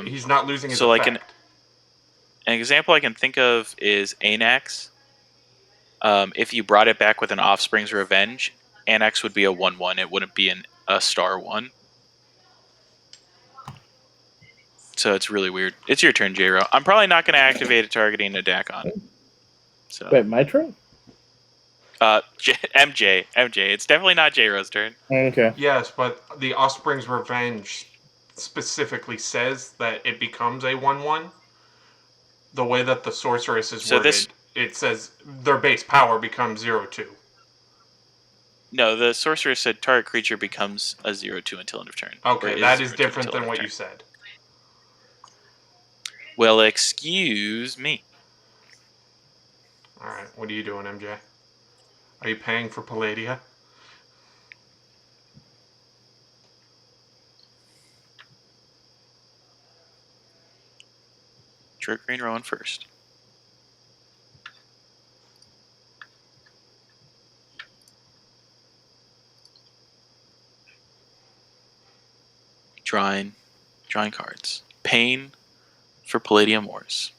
B: He's not losing his effect.
C: Like an example I can think of is Anax. If you brought it back with an Offspring's Revenge, Anax would be a 1/1. It wouldn't be a star 1. So it's really weird. It's your turn, J-Ro. I'm probably not going to activate a targeting a Dakkon. So.
A: Wait, my turn?
C: MJ. It's definitely not J-Ro's turn.
A: Okay.
B: Yes, but the Offspring's Revenge specifically says that it becomes a 1/1. The way that the Sorceress is worded, it says their base power becomes 0-2.
C: No, the Sorceress said target creature becomes a 0-2 until end of turn.
B: Okay, that is different than what you said.
C: Well, excuse me.
B: Alright, what are you doing, MJ? Are you paying for Palladia?
C: Trick Green Rowan first. Drawing cards. Pain for Palladium Wars.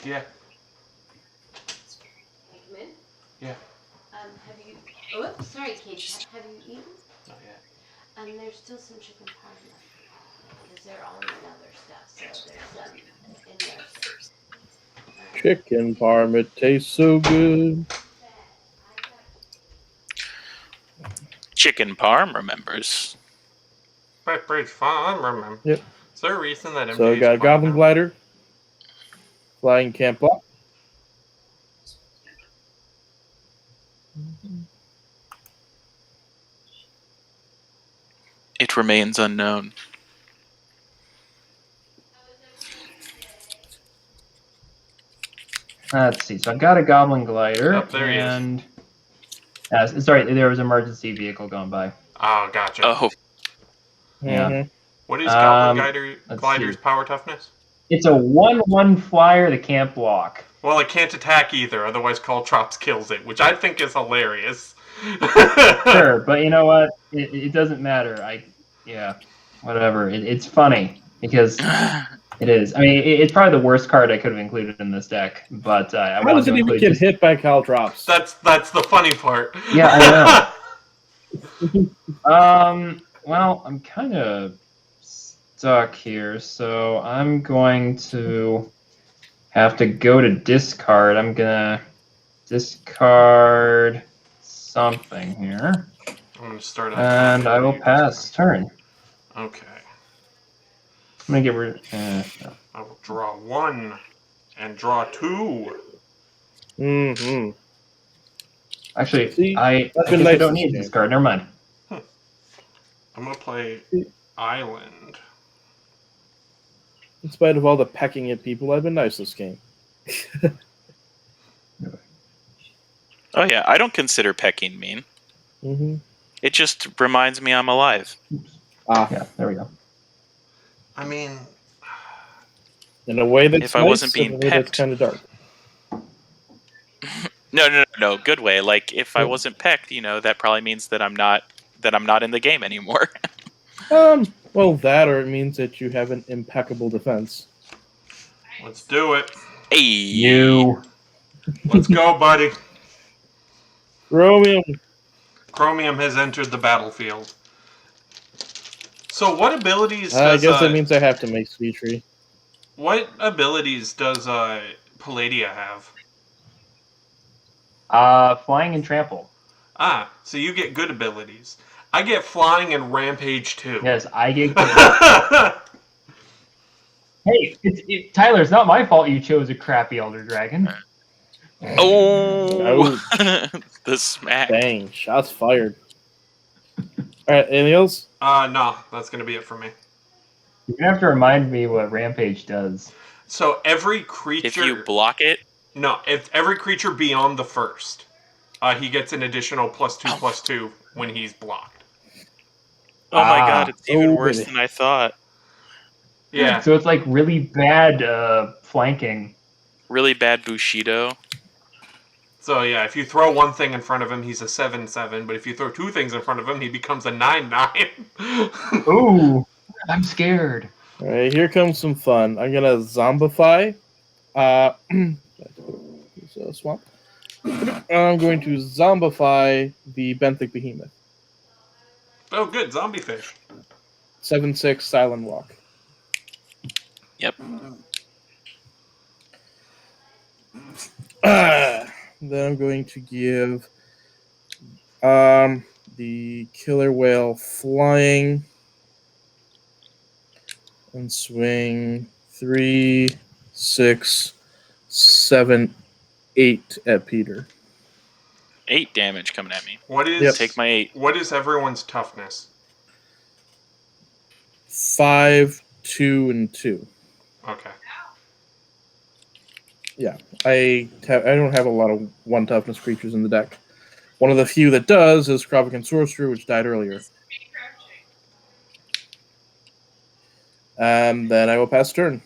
B: Yeah.
F: Come in?
B: Yeah.
F: Have you... Oh, sorry, Kate. Have you eaten?
B: Not yet.
F: There's still some chicken pie left. Because they're all in other stuff, so there's some in there.
A: Chicken parm, it tastes so good.
C: Chicken Parm remembers.
B: Pepperidge Farm, remember.
A: Yep.
B: Is there a reason that MJ
A: So I got a Goblin Glider. Flying camp up.
C: It remains unknown.
D: Let's see. So I've got a Goblin Glider,
B: Oh, there he is.
D: and sorry, there was an emergency vehicle going by.
B: Oh, gotcha.
C: Oh,
D: Yeah.
A: Mm-hmm.
B: What is Goblin
D: let's
B: Glider's
D: see.
B: power toughness?
D: It's a 1/1 flyer that can't block.
B: Well, it can't attack either, otherwise Caltrops kills it, which I think is hilarious.
D: Sure, but you know what? It doesn't matter. Yeah, whatever. It's funny because it is. I mean, it's probably the worst card I could have included in this deck, but I
A: How
D: wanted
A: does
D: to
A: it even
D: include
A: get
D: just...
A: hit by Caltrops?
B: That's the funny part.
D: Yeah, I know. Well, I'm kind of stuck here, so I'm going to have to go to discard. I'm gonna discard something here,
B: I'm gonna start.
D: and I will pass turn.
B: Okay.
D: I'm gonna get rid. No.
B: I will draw 1 and draw 2.
A: Mm-hmm.
D: Actually,
A: See,
D: I
A: that's
D: guess
A: been
D: I
A: nice
D: don't
A: this
D: need
A: game.
D: discard. Never mind.
B: I'm gonna play Island.
A: In spite of all the pecking at people, I've been nice this game.
C: Oh yeah, I don't consider pecking mean.
A: Mm-hmm.
C: It just reminds me I'm alive.
D: Yeah, there we go.
B: I mean,
A: In a way that's
C: If I
A: nice,
C: wasn't being
A: in a way that's
C: pecked.
A: kind of dark.
C: No, good way. Like if I wasn't pecked, that probably means that I'm not in the game anymore.
A: Well, that or it means that you have an impeccable defense.
B: let's do it.
C: Hey,
D: You.
B: Let's go, buddy.
A: Chromium.
B: Chromium has entered the battlefield. So, what abilities
A: I
B: does
A: guess that means I have to make Sivitri.
B: what abilities does Palladia have?
D: Flying and trample.
B: Ah, so you get good abilities. I get flying and rampage too.
D: Yes, I get. Hey, Tyler, it's not my fault you chose a crappy Elder Dragon.
C: oh, the smack.
A: Dang, shots fired. Alright, anything else?
B: No, that's gonna be it for me.
D: You're gonna have to remind me what Rampage does.
B: So every creature.
C: If you block it,
B: No, if every creature beyond the first, he gets an additional +2/+2 when he's blocked.
C: oh my god, it's even
A: Oh,
C: worse
A: baby.
C: than I thought.
B: Yeah.
D: So it's like really bad flanking.
C: Really bad Bushido.
B: So yeah, if you throw one thing in front of him, he's a 7/7. But if you throw two things in front of him, he becomes a 9/9.
D: Ooh, I'm scared.
A: Alright, here comes some fun. I'm gonna zombify. Swamp. I'm going to zombify the Benthic Behemoth.
B: Oh, good, zombie fish.
A: 7/6 Silent Walk.
C: Yep.
A: Then I'm going to give the Killer Whale flying and swing 3, 6, 7, 8 at Peter.
C: 8 damage coming at me.
B: What is
A: Yep.
C: Take my 8.
B: What is everyone's toughness?
A: 5, 2, and 2.
B: Okay.
A: Yeah, I don't have a lot of 1 toughness creatures in the deck. One of the few that does is Krovikan Sorcerer, which died earlier. And then I will pass turn.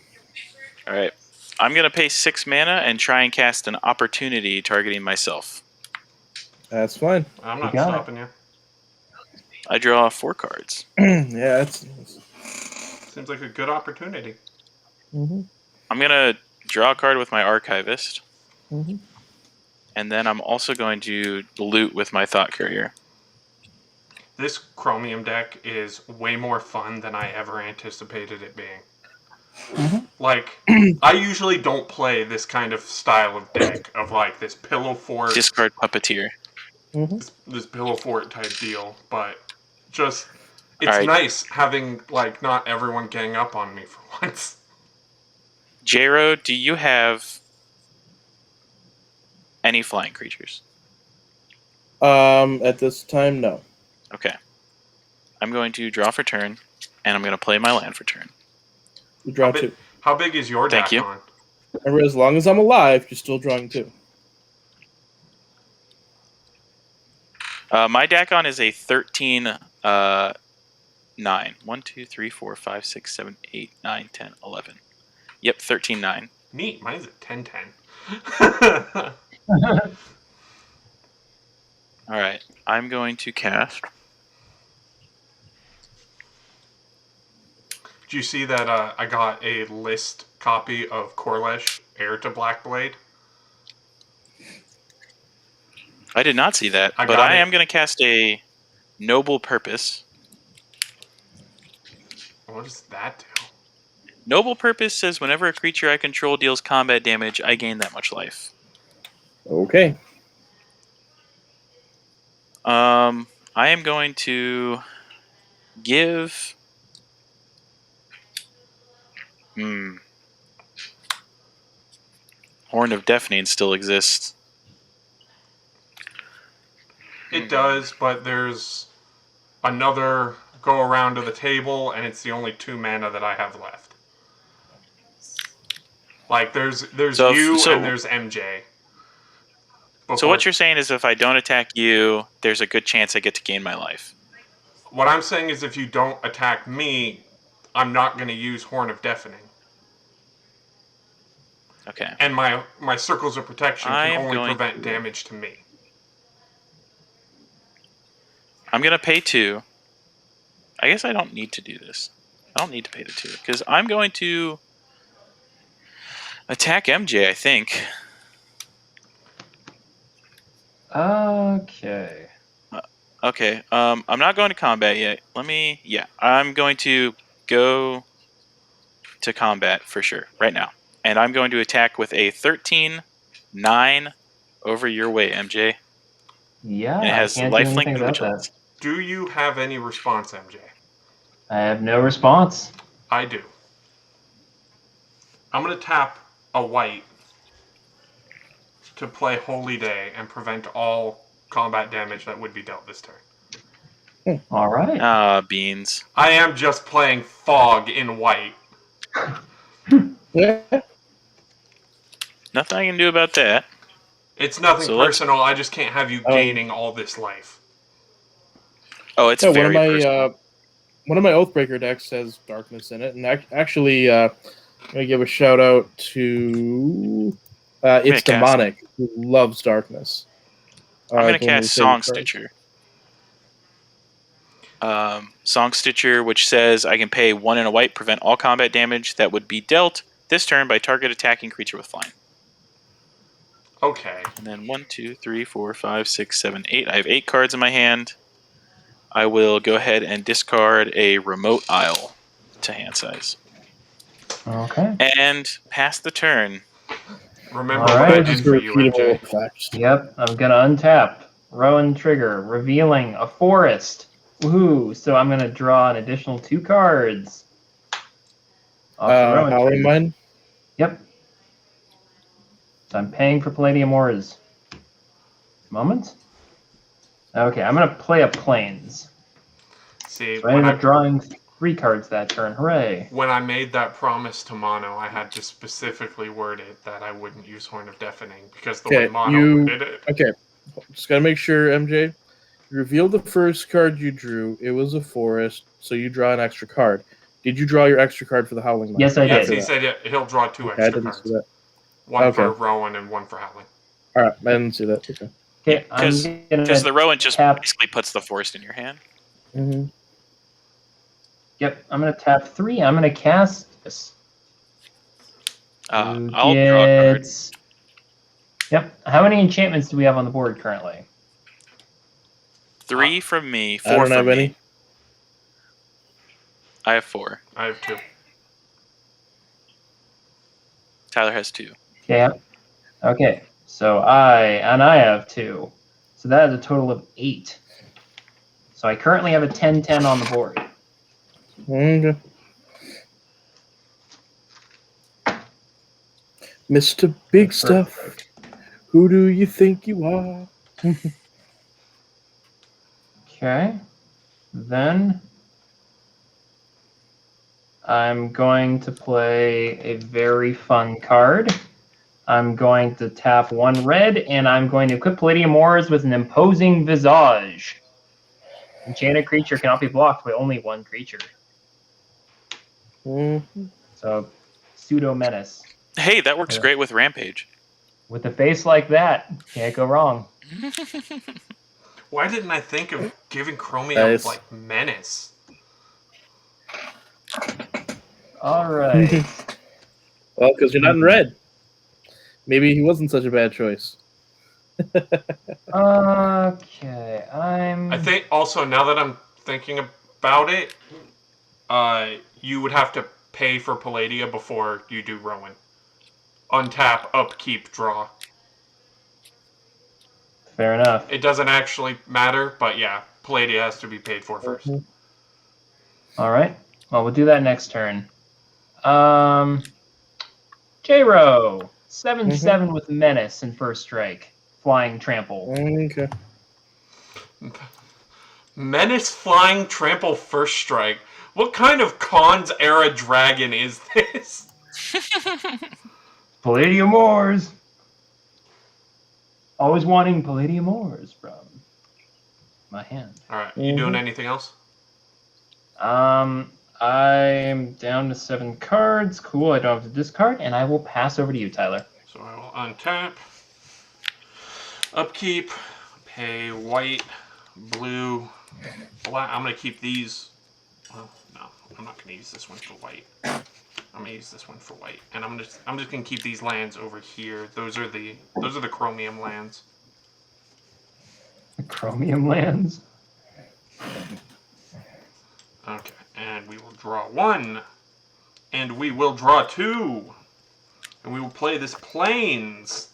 C: Alright. I'm going to pay 6 mana and try and cast an opportunity targeting myself.
A: That's fine.
B: I'm not
D: got it.
B: stopping you.
C: I draw 4 cards.
A: Yeah, it's.
B: Seems like a good opportunity.
A: Mm-hmm.
C: I'm going to draw a card with my Archivist.
A: Mm-hmm.
C: And then I'm also going to loot with my Thought Courier.
B: This Chromium deck is way more fun than I ever anticipated it being.
A: Mm-hmm.
B: Like, I usually don't play this kind of style of deck, of like this pillow fort,
C: Discard Puppeteer.
A: Mm-hmm.
B: this pillow fort type deal, but just, it's
C: Alright.
B: nice having, like, not everyone gang up on me for once.
C: Jero, do you have any flying creatures?
A: At this time, no.
C: Okay. I'm going to draw for turn, and I'm going to play my land for turn.
A: You draw 2.
B: How big is your
C: Thank you.
B: Dakkon?
A: Remember, as long as I'm alive, you're still drawing 2.
C: My Dakkon is a 13, 9. 1, 2, 3, 4, 5, 6, 7, 8, 9, 10, 11. Yep, 13-9.
B: Neat. Mine's at 10-10.
C: All right, I'm going to cast.
B: Do you see that I got a list copy of Corlesh, heir to Blackblade?
C: I did not see that, but I am going to cast a Noble Purpose.
B: What does that do?
C: Noble Purpose says whenever a creature I control deals combat damage, I gain that much life.
A: Okay.
C: I am going to give... Horn of Deafening still exists.
B: It does, but there's another go around to the table, and it's the only 2 mana that I have left. Like, there's you and there's MJ.
C: So what you're saying is if I don't attack you, there's a good chance I get to gain my life.
B: What I'm saying is if you don't attack me, I'm not going to use Horn of Deafening.
C: Okay.
B: And my Circles of Protection can only prevent damage to me.
C: I'm going to pay 2. I guess I don't need to do this. I don't need to pay the 2, because I'm going to attack MJ, I think.
D: Okay.
C: Okay, I'm not going to combat yet. I'm going to go to combat for sure, right now. And I'm going to attack with a 13-9 over your way, MJ.
D: Yeah,
C: and it has
D: I can't do
C: lifelink
D: anything
C: and
D: about
C: vigilance.
D: that.
B: Do you have any response, MJ?
D: I have no response.
B: I do. I'm going to tap a white to play Holy Day and prevent all combat damage that would be dealt this turn.
D: All right.
C: Beans.
B: I am just playing Fog in white.
A: Yeah.
C: Nothing I can do about that.
B: It's nothing
C: So
B: personal. I just can't have you gaining all this life.
C: Oh, it's very personal.
A: One of my Oathbreaker decks has darkness in it, and actually, I'm gonna give a shout out to It's Demonic, who loves darkness.
C: I'm gonna cast Song Stitcher. Song Stitcher, which says I can pay 1 and a white, prevent all combat damage that would be dealt this turn by target attacking creature with flying.
B: Okay.
C: And then 1, 2, 3, 4, 5, 6, 7, 8. I have 8 cards in my hand. I will go ahead and discard a Remote Isle to hand size.
D: Okay.
C: And pass the turn.
B: Remember what I did for you, MJ.
A: Effect.
D: Yep, I'm gonna untap. Rowan trigger, revealing a forest. Woohoo! So I'm gonna draw an additional 2 cards.
A: Howling Mine?
D: Yep. So I'm paying for Palladium Ores. Moment. Okay, I'm gonna play a Plains.
B: See,
D: So I ended up drawing 3 cards that turn. Hooray!
B: When I made that promise to Mono, I had to specifically word it that I wouldn't use Horn of Deafening because the way Mono did it.
A: Okay, just gotta make sure, MJ. You revealed the first card you drew. It was a forest, so you draw an extra card. Did you draw your extra card for the Howling Mine?
D: Yes, I did.
B: Yes, he said he'll draw 2 extra cards. One for Rowan and 1 for Howling.
A: All right, I didn't see that. Okay.
C: Because the Rowan just basically puts the forest in your hand.
A: Mm-hmm.
D: Yep, I'm gonna tap 3. I'm gonna cast this.
C: I'll draw a card.
D: Yep. How many enchantments do we have on the board currently?
C: 3 from me. 4
A: I don't
C: from
A: have
C: me.
A: any.
C: I have 4.
B: I have 2.
C: Tyler has 2.
D: Yeah. Okay. So I have 2. So that is a total of 8. So I currently have a 10-10 on the board.
A: Okay. Mr. Big Stuff, who do you think you are?
D: Okay. Then I'm going to play a very fun card. I'm going to tap 1 red, and I'm going to equip Palladium Ores with an Imposing Visage. Enchanted creature cannot be blocked by only 1 creature.
A: Mm-hmm.
D: So pseudo menace.
C: Hey, that works
D: Yeah.
C: great with Rampage.
D: With a face like that, can't go wrong.
B: Why didn't I think of giving Chromium
A: Nice.
B: like menace?
D: All right.
A: Well, because you're not in red. Maybe he wasn't such a bad choice.
D: Okay,
B: I think also now that I'm thinking about it, you would have to pay for Palladia before you do Rowan. Untap, upkeep, draw.
D: Fair enough.
B: It doesn't actually matter, but yeah, Palladia has to be paid for first.
D: All right. Well, we'll do that next turn. J-Ro, 7/7 with menace and first strike, flying trample.
A: Okay.
B: Menace, flying, trample, first strike. What kind of Cons era dragon is this?
D: Palladium ores. Always wanting Palladium ores from my hand.
B: All right, you doing anything else?
D: I'm down to 7 cards. Cool, I don't have to discard, and I will pass over to you, Tyler.
B: So I will untap, upkeep, pay white, blue, black. I'm gonna keep these. Well, no, I'm not gonna use this one for white. I'm gonna use this one for white, and I'm just gonna keep these lands over here. Those are the Chromium lands.
D: The Chromium lands.
B: Okay, and we will draw 1, and we will draw 2, and we will play this Plains.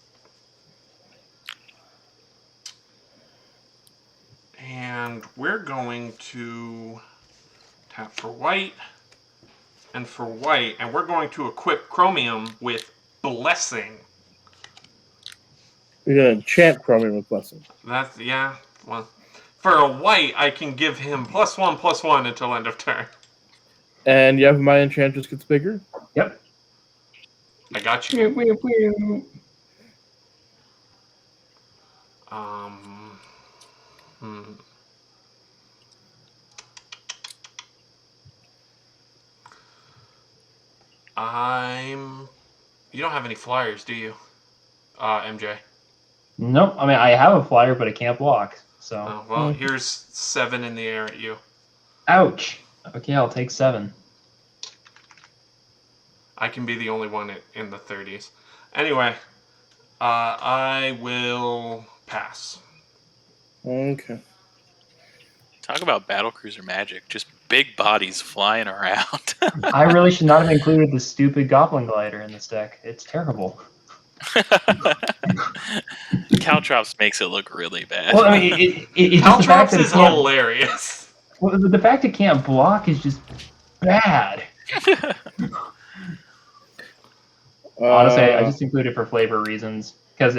B: And we're going to tap for white, and for white, and we're going to equip Chromium with Blessing.
A: You're going to enchant Chromium with Blessing.
B: That's, yeah, well, for a white, I can give him +1/+1 until end of turn.
A: And you have my Enchantress gets bigger?
D: Yep.
B: I got you. You don't have any flyers, do you, MJ?
D: Nope. I mean, I have a flyer, but I can't block. So.
B: Oh, well, here's 7 in the air at you.
D: Ouch. Okay, I'll take 7.
B: I can be the only one in the 30s. Anyway, I will pass.
A: Okay.
C: Talk about battlecruiser magic. Just big bodies flying around.
D: I really should not have included the stupid Goblin Glider in this deck. It's terrible.
C: Caltrops makes it look really bad.
D: Well, I mean, it's
B: Caltrops is hilarious.
D: Well, the fact it can't block is just bad. Honestly, I just included it for flavor reasons. Because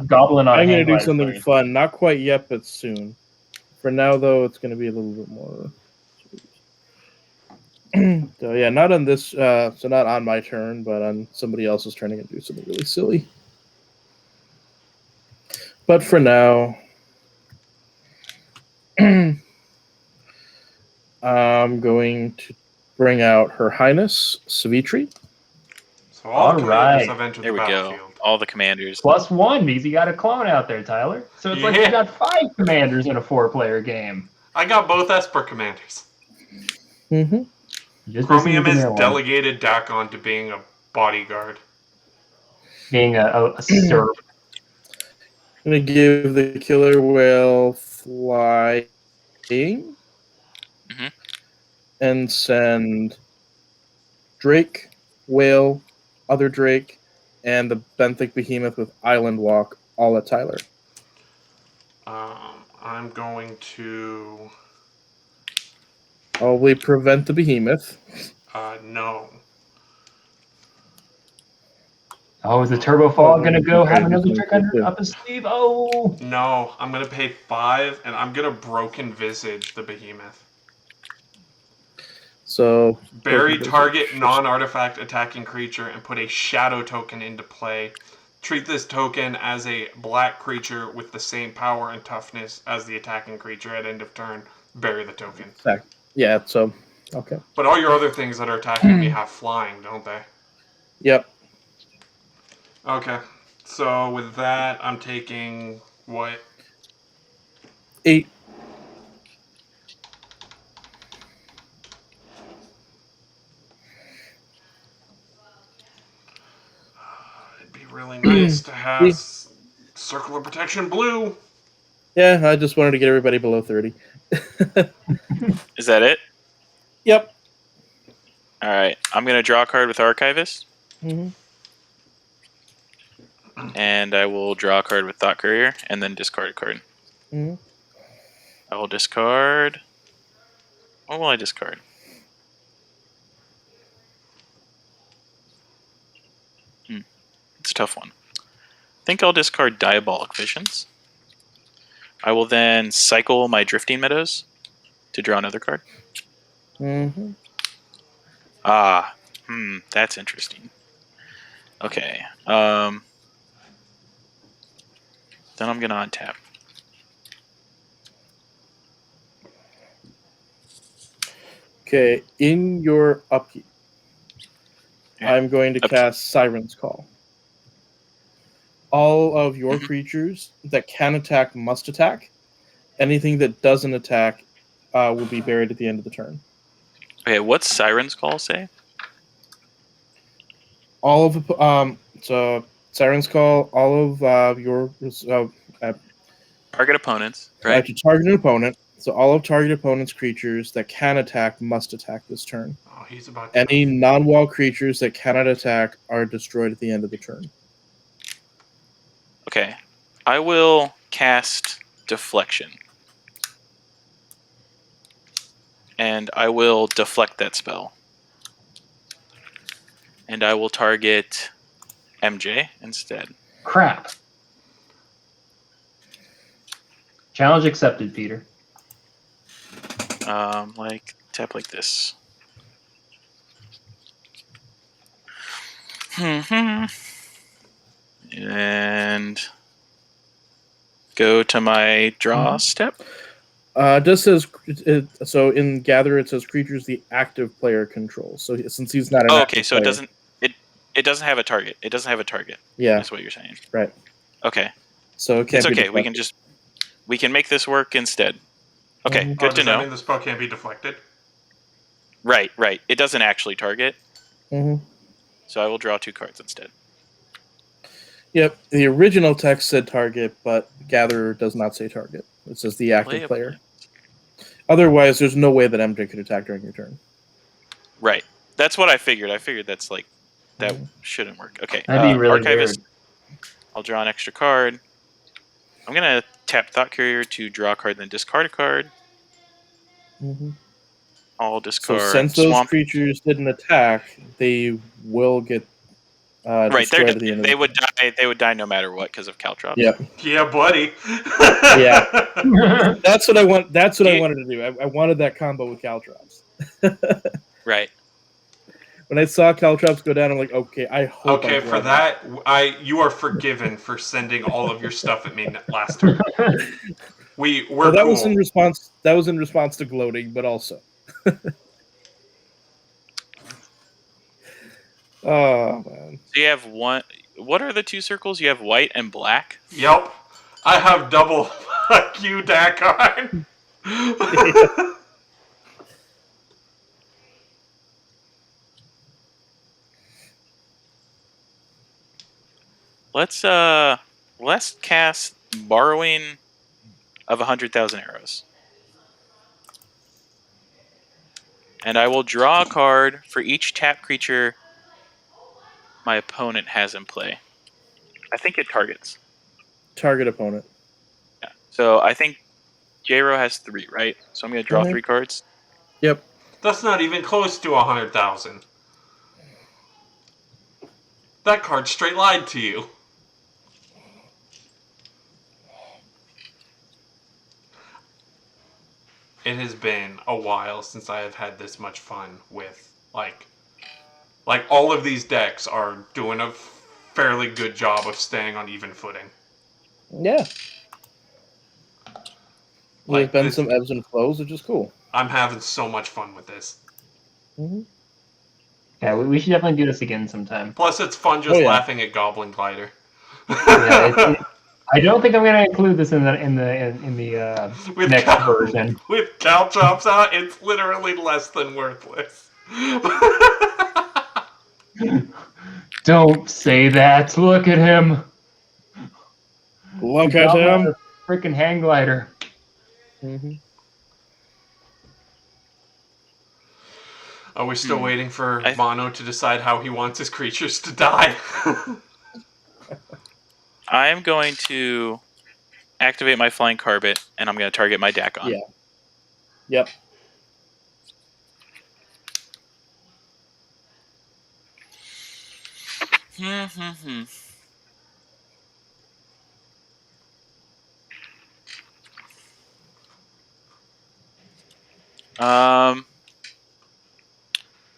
D: Goblin on
A: I'm
D: a
A: going to
D: hand
A: do something fun. Not quite yet, but soon. For now, though, it's going to be a little bit more. So, yeah, not on this. So, not on my turn, but on somebody else's turn, I'm going to do something really silly. But for now, I'm going to bring out Her Highness Sivitri.
B: So all the commanders have entered
C: There
B: the
C: we
B: battlefield.
C: go. All the commanders.
D: +1 because you got a clone out there, Tyler. So it's like you got 5 commanders in a 4-player game.
B: I got both Esper commanders.
A: Mm-hmm.
B: Chromium has delegated Dakkon to being a bodyguard.
D: Being a serf.
A: I'm going to give the Killer Whale flying.
C: Mm-hmm.
A: And send Drake, Whale, other Drake, and the benthic behemoth with Island Walk, all at Tyler.
B: I'm going to...
A: Probably prevent the behemoth.
B: No.
D: Oh, is the Turbo Fog going to go have another trick up his sleeve? Oh!
B: No, I'm going to pay 5, and I'm going to Broken Visage the behemoth.
A: So
B: Bury target non-artifact attacking creature and put a shadow token into play. Treat this token as a black creature with the same power and toughness as the attacking creature at end of turn. Bury the token.
A: Yeah, so, okay.
B: But all your other things that are attacking me have flying, don't they?
A: Yep.
B: Okay. So with that, I'm taking what?
A: 8.
B: It'd be really nice to have Circle of Protection blue.
A: Yeah, I just wanted to get everybody below 30.
C: Is that it?
A: Yep.
C: All right. I'm going to draw a card with Archivist.
A: Mm-hmm.
C: And I will draw a card with Thought Courier and then discard a card.
A: Mm-hmm.
C: I will discard. What will I discard? It's a tough one. I think I'll discard Diabolic Visions. I will then cycle my Drifting Meadows to draw another card.
A: Mm-hmm.
C: That's interesting. Okay. Then I'm gonna untap.
A: Okay, in your upkeep, I'm going to cast Siren's Call. All of your creatures that can attack must attack. Anything that doesn't attack will be buried at the end of the turn.
C: Okay, what's Siren's Call say?
A: All of so Siren's Call. All of your
C: Target opponents, right?
A: to target an opponent. So all of target opponent's creatures that can attack must attack this turn.
B: Oh, he's about to.
A: Any non-wall creatures that cannot attack are destroyed at the end of the turn.
C: Okay. I will cast Deflection. And I will deflect that spell. And I will target MJ instead.
D: Crap. Challenge accepted, Peter.
C: Tap like this. And go to my draw step.
A: It just says so in Gather it says creatures the active player controls. So since he's not an active
C: so
A: player,
C: it doesn't have a target. It doesn't have a target.
A: Yeah,
C: that's what you're saying.
A: Right.
C: Okay.
A: So it can't
C: it's
A: be
C: okay. We can make this work instead. Okay, good to
B: does
C: know.
B: that mean the spell can't be deflected?
C: Right. It doesn't actually target.
A: Mm-hmm.
C: So I will draw 2 cards instead.
A: Yep. The original text said target, but Gatherer does not say target. It says the active player. Otherwise, there's no way that MJ could attack during your turn.
C: Right. That's what I figured. I figured that's that shouldn't work. Okay.
D: That'd be really
C: Archivist.
D: weird.
C: I'll draw an extra card. I'm gonna tap Thought Courier to draw a card, then discard a card.
A: Mm-hmm.
C: I'll discard.
A: So since those creatures didn't attack, they will get destroyed at the end of the
C: would die. They would die no matter what because of Caltrops.
A: Yep.
B: Yeah, buddy.
A: Yeah. That's what I want. That's what I wanted to do. I wanted that combo with Caltrops.
C: Right.
A: When I saw Caltrops go down, I'm like, okay, I hope.
B: Okay, for that, you are forgiven for sending all of your stuff at me last turn. We're
A: that
B: cool.
A: was in response. That was in response to gloating, but also. Oh man.
C: So you have one. What are the 2 circles? You have white and black.
B: Yep. I have double fuck you, Dakkon.
C: Let's cast Borrowing of 100,000 Arrows. And I will draw a card for each tap creature my opponent has in play. I think it targets.
A: Target opponent.
C: Yeah. So I think J-Ro has 3, right? So I'm going to draw 3 cards.
A: Yep.
B: That's not even close to 100,000. That card straight lied to you. It has been a while since I have had this much fun with, like all of these decks are doing a fairly good job of staying on even footing.
A: Yeah. There's been some ebbs and flows, which is cool.
B: I'm having so much fun with this.
A: Mm-hmm.
D: Yeah, we should definitely do this again sometime.
B: Plus, it's fun just
A: yeah.
B: laughing at Goblin Glider.
D: Yeah, I don't think I'm going to include this in the
B: With
D: next
B: cow,
D: version.
B: with cow chops out, it's literally less than worthless.
D: Don't say that. Look at him.
A: Look
D: The
A: at
D: goblin
A: him.
D: on a freaking hang glider.
A: Mm-hmm.
B: Are we still waiting for Mono to decide how he wants his creatures to die?
C: I am going to activate my Flying Carbet, and I'm going to target my Dakkon.
A: Yeah. Yep.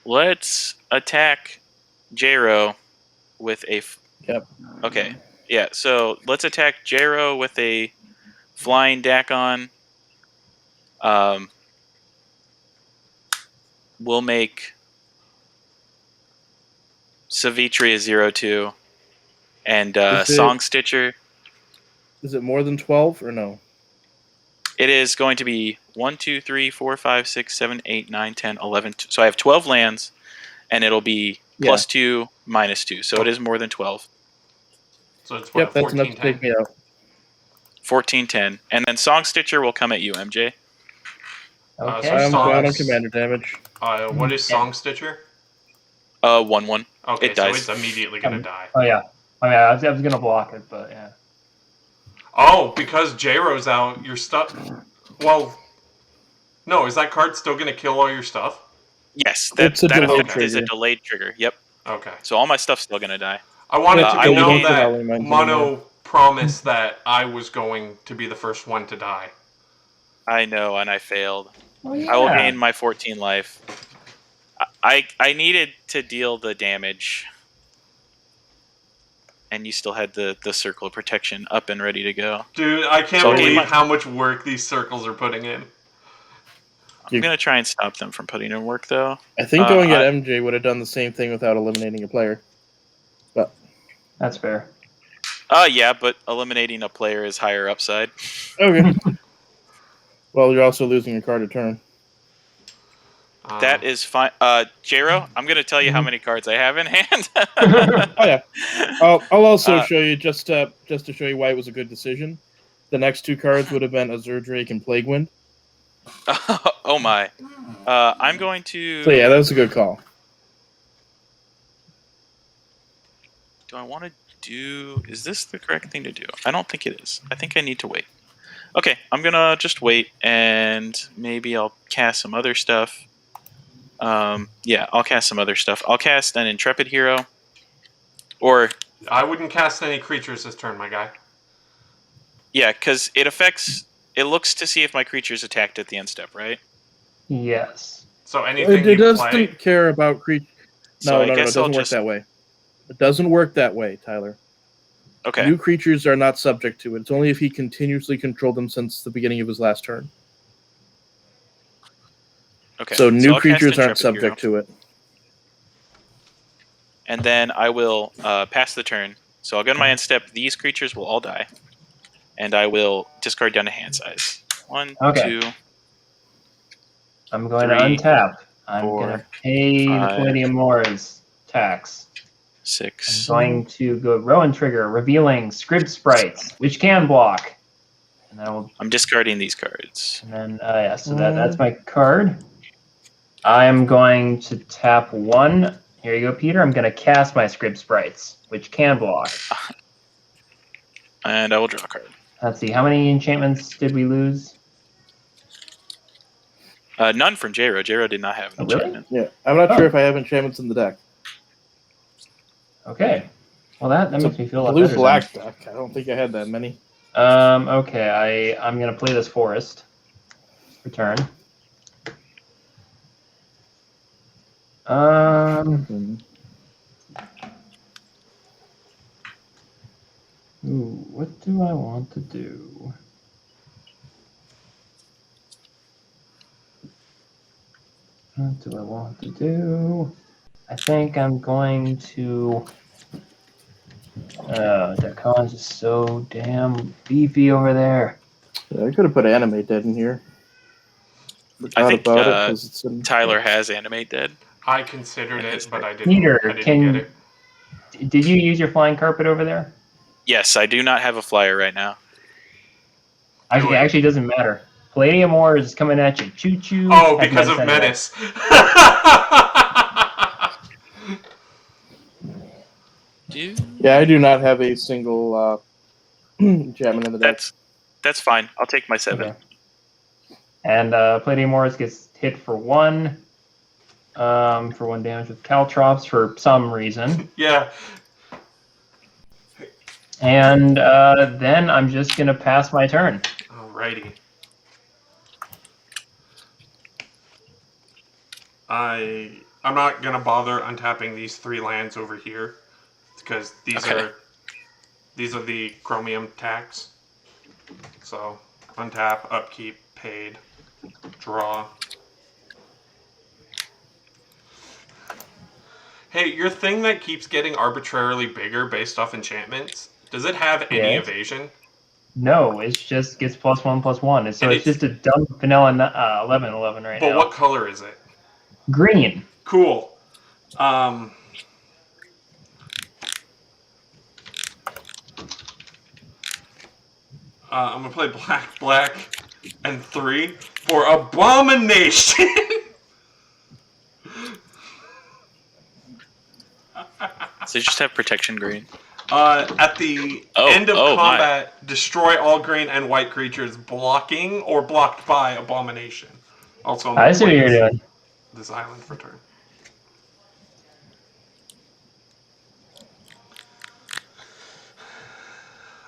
C: Let's attack Jero with a.
A: Yep.
C: Okay. Yeah. So let's attack Jero with a flying Dakkon. We'll make Sivitri a 0/2, and Song Stitcher.
A: Is it more than 12 or no?
C: It is going to be 1, 2, 3, 4, 5, 6, 7, 8, 9, 10, 11. So I have 12 lands, and it'll be +2, -2. So it is more than 12.
B: So it's what,
A: Yep, that's enough
B: 14,
A: to take me out.
C: 14, 10. And then Song Stitcher will come at you, MJ.
D: Okay.
A: I'm down on
B: Songs-
A: commander damage.
B: What is Song Stitcher?
C: 1/1.
B: Okay,
C: It
B: so
C: dies.
B: it's immediately gonna die.
D: Oh yeah. I mean, I was gonna block it, but yeah.
B: Oh, because J-Ro's out, your stuff. Well, no, is that card still gonna kill all your stuff?
C: Yes,
A: It's a
C: that
A: delayed
C: effect is a
A: trigger.
C: delayed trigger. Yep.
B: Okay.
C: So all my stuff's still gonna die.
B: I wanted
A: Yeah,
B: to
C: I
B: be
C: will
B: known
C: gain-
B: that Mono promised that I was going to be the first one to die.
C: I know, and I failed.
D: Oh, yeah.
C: I will gain my 14 life. I needed to deal the damage, and you still had the circle of protection up and ready to go.
B: Dude, I can't
C: So I'll
B: believe
C: gain my-
B: how much work these circles are putting in.
C: I'm gonna try and stop them from putting in work, though.
A: I think going at MJ would have done the same thing without eliminating a player. But
D: That's fair.
C: Yeah, but eliminating a player is higher upside.
A: okay. Well, you're also losing a card a turn.
C: That is fine. Jero, I'm gonna tell you how many cards I have in hand.
A: Oh yeah. I'll also show you just to show you why it was a good decision. The next two cards would have been Azure Drake and Plague Wind.
C: Oh my. I'm going to.
A: So yeah, that was a good call.
C: Do I want to do? Is this the correct thing to do? I don't think it is. I think I need to wait. Okay, I'm gonna just wait, and maybe I'll cast some other stuff. Yeah, I'll cast some other stuff. I'll cast an Intrepid Hero, or
B: I wouldn't cast any creatures this turn, my guy.
C: yeah, because it affects. It looks to see if my creature's attacked at the end step, right?
D: Yes.
B: So anything
A: It
B: you
A: doesn't
B: play.
A: care about creatures.
C: So I
A: No, it
C: guess I'll
A: doesn't work
C: just-
A: that way. It doesn't work that way, Tyler.
C: Okay.
A: New creatures are not subject to it. It's only if he continuously controlled them since the beginning of his last turn.
C: Okay.
A: So new
C: I'll cast
A: creatures aren't
C: Intrepid
A: subject
C: Hero,
A: to it.
C: and then I will pass the turn. So I'll go to my end step. These creatures will all die, and I will discard down to hand size. 1,
D: Okay.
C: 2.
D: I'm going
C: 3,
D: to untap. I'm
C: 4,
D: going to pay the
C: 5,
D: Palladium Lords tax. I'm
C: 6.
D: going to go Rowan Trigger, revealing Scrib Sprites, which can block. And then
C: I'm discarding these cards.
D: yeah, so that's my card. I'm going to tap 1. Here you go, Peter. I'm going to cast my Scrib Sprites, which can block.
C: And I will draw a card.
D: Let's see, how many enchantments did we lose?
C: None from Jero. Jero did not have an
D: Oh, really?
C: enchantment.
A: Yeah, I'm not sure if I have enchantments in the deck.
D: Okay. Well, that
A: It's
D: makes me feel a lot
A: blue
D: better. then.
A: black deck. I don't think I had that many.
D: Okay, I'm going to play this Forest. Return. Ooh, what do I want to do? What do I want to do? I think I'm going to. Dakkon's is so damn beefy over there.
A: Yeah, I could have put Animate Dead in here.
C: I
A: Forgot
C: think
A: about it 'cause it's in.
C: Tyler has Animate Dead.
B: I considered
C: In his
B: it, but
C: deck.
B: I didn't.
D: Peter,
B: I didn't get it.
D: Did you use your flying carpet over there?
C: Yes, I do not have a flyer right now.
B: Do
D: It
B: it.
D: actually doesn't matter. Palladium Ore is coming at you. Choo choo.
B: Oh,
D: has
B: because of
D: anyway.
B: Menace.
A: Yeah, I do not have a single enchantment in the deck.
C: That's fine. I'll take my 7.
D: Okay. And Palladium Ore gets hit for 1 damage with Caltrops for some reason.
B: Yeah.
D: And then I'm just gonna pass my turn.
B: Alrighty. I'm not gonna bother untapping these 3 lands over here because these are the Chromium tax. So untap, upkeep, paid, draw. Hey, your thing that keeps getting arbitrarily bigger based off enchantments, does it have any
D: Yes.
B: evasion?
D: No, it just gets +1/+1. So it's just a dumb vanilla 11/11 right
B: But
D: now.
B: what color is it?
D: Green.
B: Cool. I'm gonna play black, and 3 for Abomination.
C: So you just have protection green.
B: At the end of
C: my.
B: combat, destroy all green and white creatures blocking or blocked by Abomination. Also,
D: I see what you're doing.
B: This island for turn.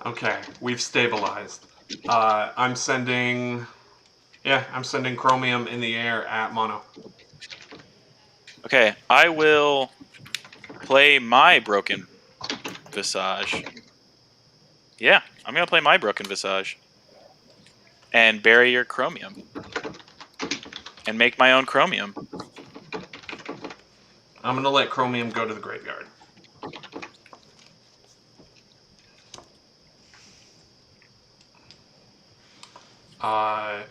B: Okay, we've stabilized. I'm sending Chromium in the air at mono.
C: Okay, I will play my Broken Visage. Yeah, I'm going to play my Broken Visage. And bury your Chromium. And make my own Chromium.
B: I'm going to let Chromium go to the graveyard.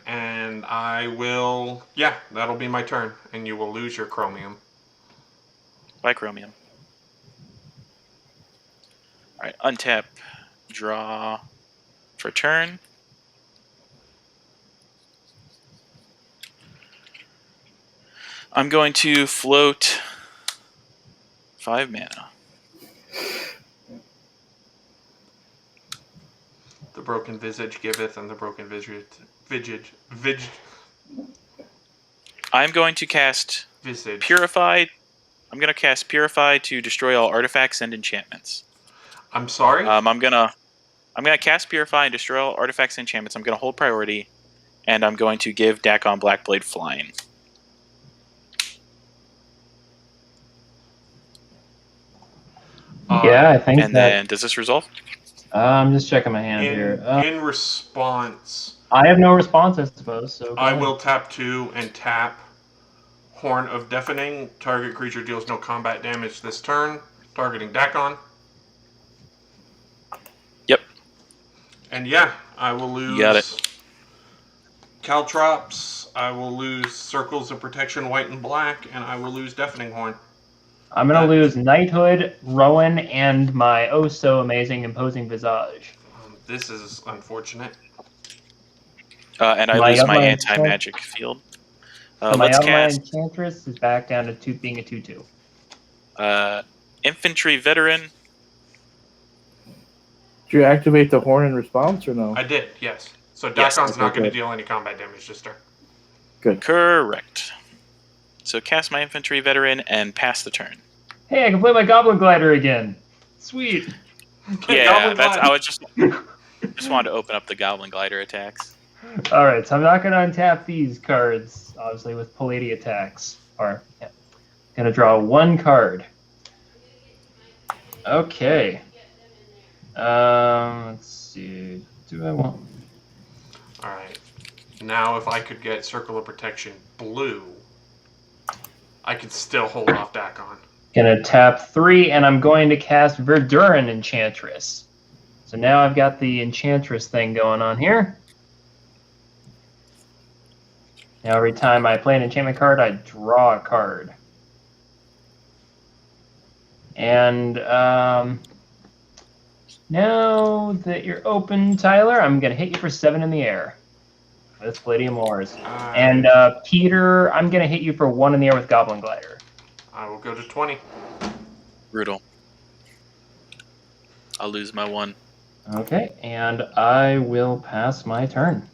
B: And I will... Yeah, that'll be my turn. And you will lose your Chromium.
C: Bye, Chromium. Alright, untap. Draw for turn. I'm going to float 5 mana.
B: The Broken Visage giveth, and the Broken Visage...
C: I'm going to cast
B: Visage.
C: Purify. I'm going to cast Purify to destroy all artifacts and enchantments.
B: I'm sorry?
C: I'm gonna cast Purify and destroy all artifacts and enchantments. I'm gonna hold priority, and I'm going to give Dakkon Blackblade flying.
D: Yeah, I think
C: And then, does this resolve?
D: I'm just checking my hand here.
B: In response,
D: I have no response, I suppose. So
B: I will tap 2 and tap Horn of Deafening. Target creature deals no combat damage this turn. Targeting Dakkon.
C: Yep.
B: And yeah, I will lose...
C: You got it.
B: Caltrops. I will lose Circles of Protection, white and black, and I will lose Deafening Horn.
D: I'm going to lose Knighthood, Rowan, and my oh-so-amazing Imposing Visage.
B: This is unfortunate.
C: And I lose my anti-magic field.
D: So my
C: Let's
D: Outline
C: cast
D: Enchantress is back down to being a 2/2.
C: Infantry Veteran.
A: Did you activate the horn in response or no?
B: I did, yes. So
C: Yes.
B: Dakkon's not going to
A: Okay.
B: deal any combat damage this turn.
A: Good.
C: Correct. So cast my Infantry Veteran and pass the turn.
D: Hey, I can play my Goblin Glider again. Sweet.
C: Yeah,
B: Goblin
C: that's.
B: Glider.
C: I was just wanted to open up the Goblin Glider attacks.
D: All right, so I'm not going to untap these cards, obviously, with Palladia attacks. Going to draw 1 card. Okay. Let's see. Do I want...
B: Alright. Now if I could get Circle of Protection blue, I could still hold off Dakkon.
D: Gonna tap 3, and I'm going to cast Verduran Enchantress. So now I've got the Enchantress thing going on here. Now every time I play an enchantment card, I draw a card. And now that you're open, Tyler, I'm going to hit you for 7 in the air with Palladium Ores. And Peter, I'm going to hit you for 1 in the air with Goblin Glider.
B: I will go to 20.
C: Brutal. I'll lose my 1.
D: Okay, and I will pass my turn.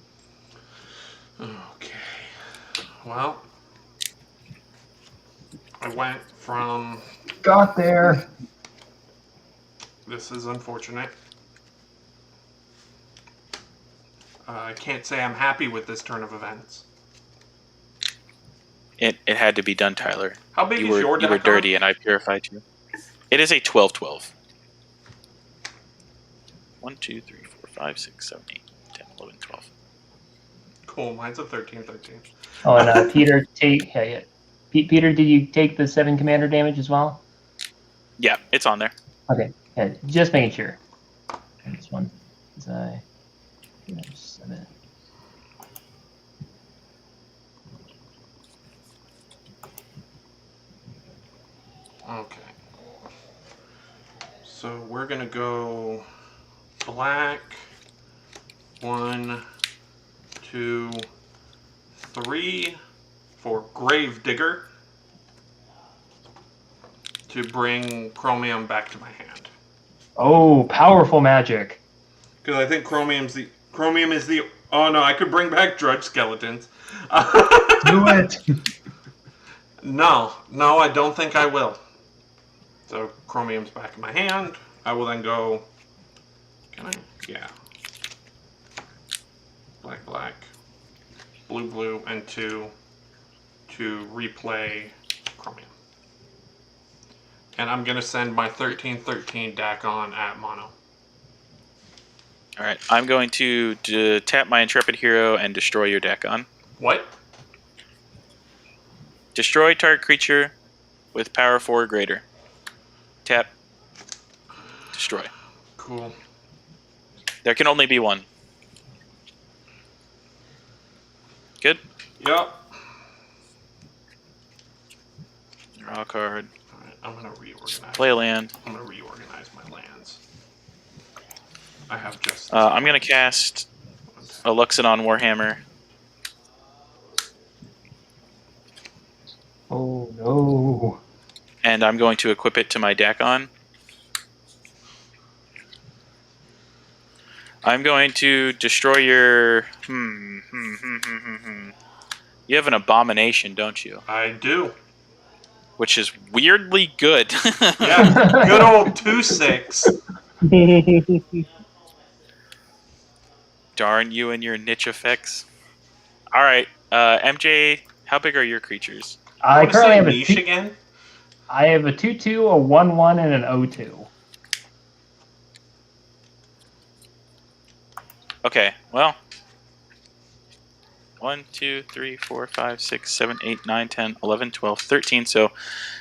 B: Okay. Well, I went from...
D: Got there.
B: This is unfortunate. I can't say I'm happy with this turn of events.
C: It had to be done, Tyler.
B: How big
C: You
B: is
C: were
B: your
C: you were
B: Dakkon?
C: dirty, and I purified you. It is a 12-12. 1, 2, 3, 4, 5, 6, 7, 8, 10, 11, 12.
B: Cool, mine's a 13-13.
D: Oh, and Peter, Peter, did you take the 7 commander damage as well?
C: Yeah, it's on there.
D: Okay, yeah, just making sure. This one is 7.
B: Okay. So we're gonna go black. 1, 2, 3 for Grave Digger to bring Chromium back to my hand.
D: Oh, powerful magic.
B: Because I think Chromium is the. Oh no, I could bring back Drudge Skeletons.
D: Do it.
B: No, I don't think I will. So Chromium's back in my hand. I will then go. Can I? Yeah. Black, blue, and 2 to replay Chromium. And I'm gonna send my 13-13 Dakkon at mono.
C: All right, I'm going to tap my Intrepid Hero and destroy your Dakkon.
B: What?
C: Destroy target creature with power 4 or greater. Tap. Destroy.
B: Cool.
C: There can only be 1. Good?
B: Yep.
C: Draw a card.
B: Alright, I'm gonna reorganize.
C: Play a land.
B: I'm gonna reorganize my lands. I have just.
C: I'm going to cast a Luxodon Warhammer.
D: Oh, no.
C: And I'm going to equip it to my Dakkon. I'm going to destroy your... You have an Abomination, don't you?
B: I do.
C: Which is weirdly good.
B: Yeah, good old 2/6.
C: Darn you and your niche effects. Alright, MJ, how big are your creatures?
D: I currently have a
B: niche again.
D: I have a 2/2, a 1/1, and an 0/2.
C: Okay, well. 1, 2, 3, 4, 5, 6, 7, 8, 9, 10, 11, 12, 13. So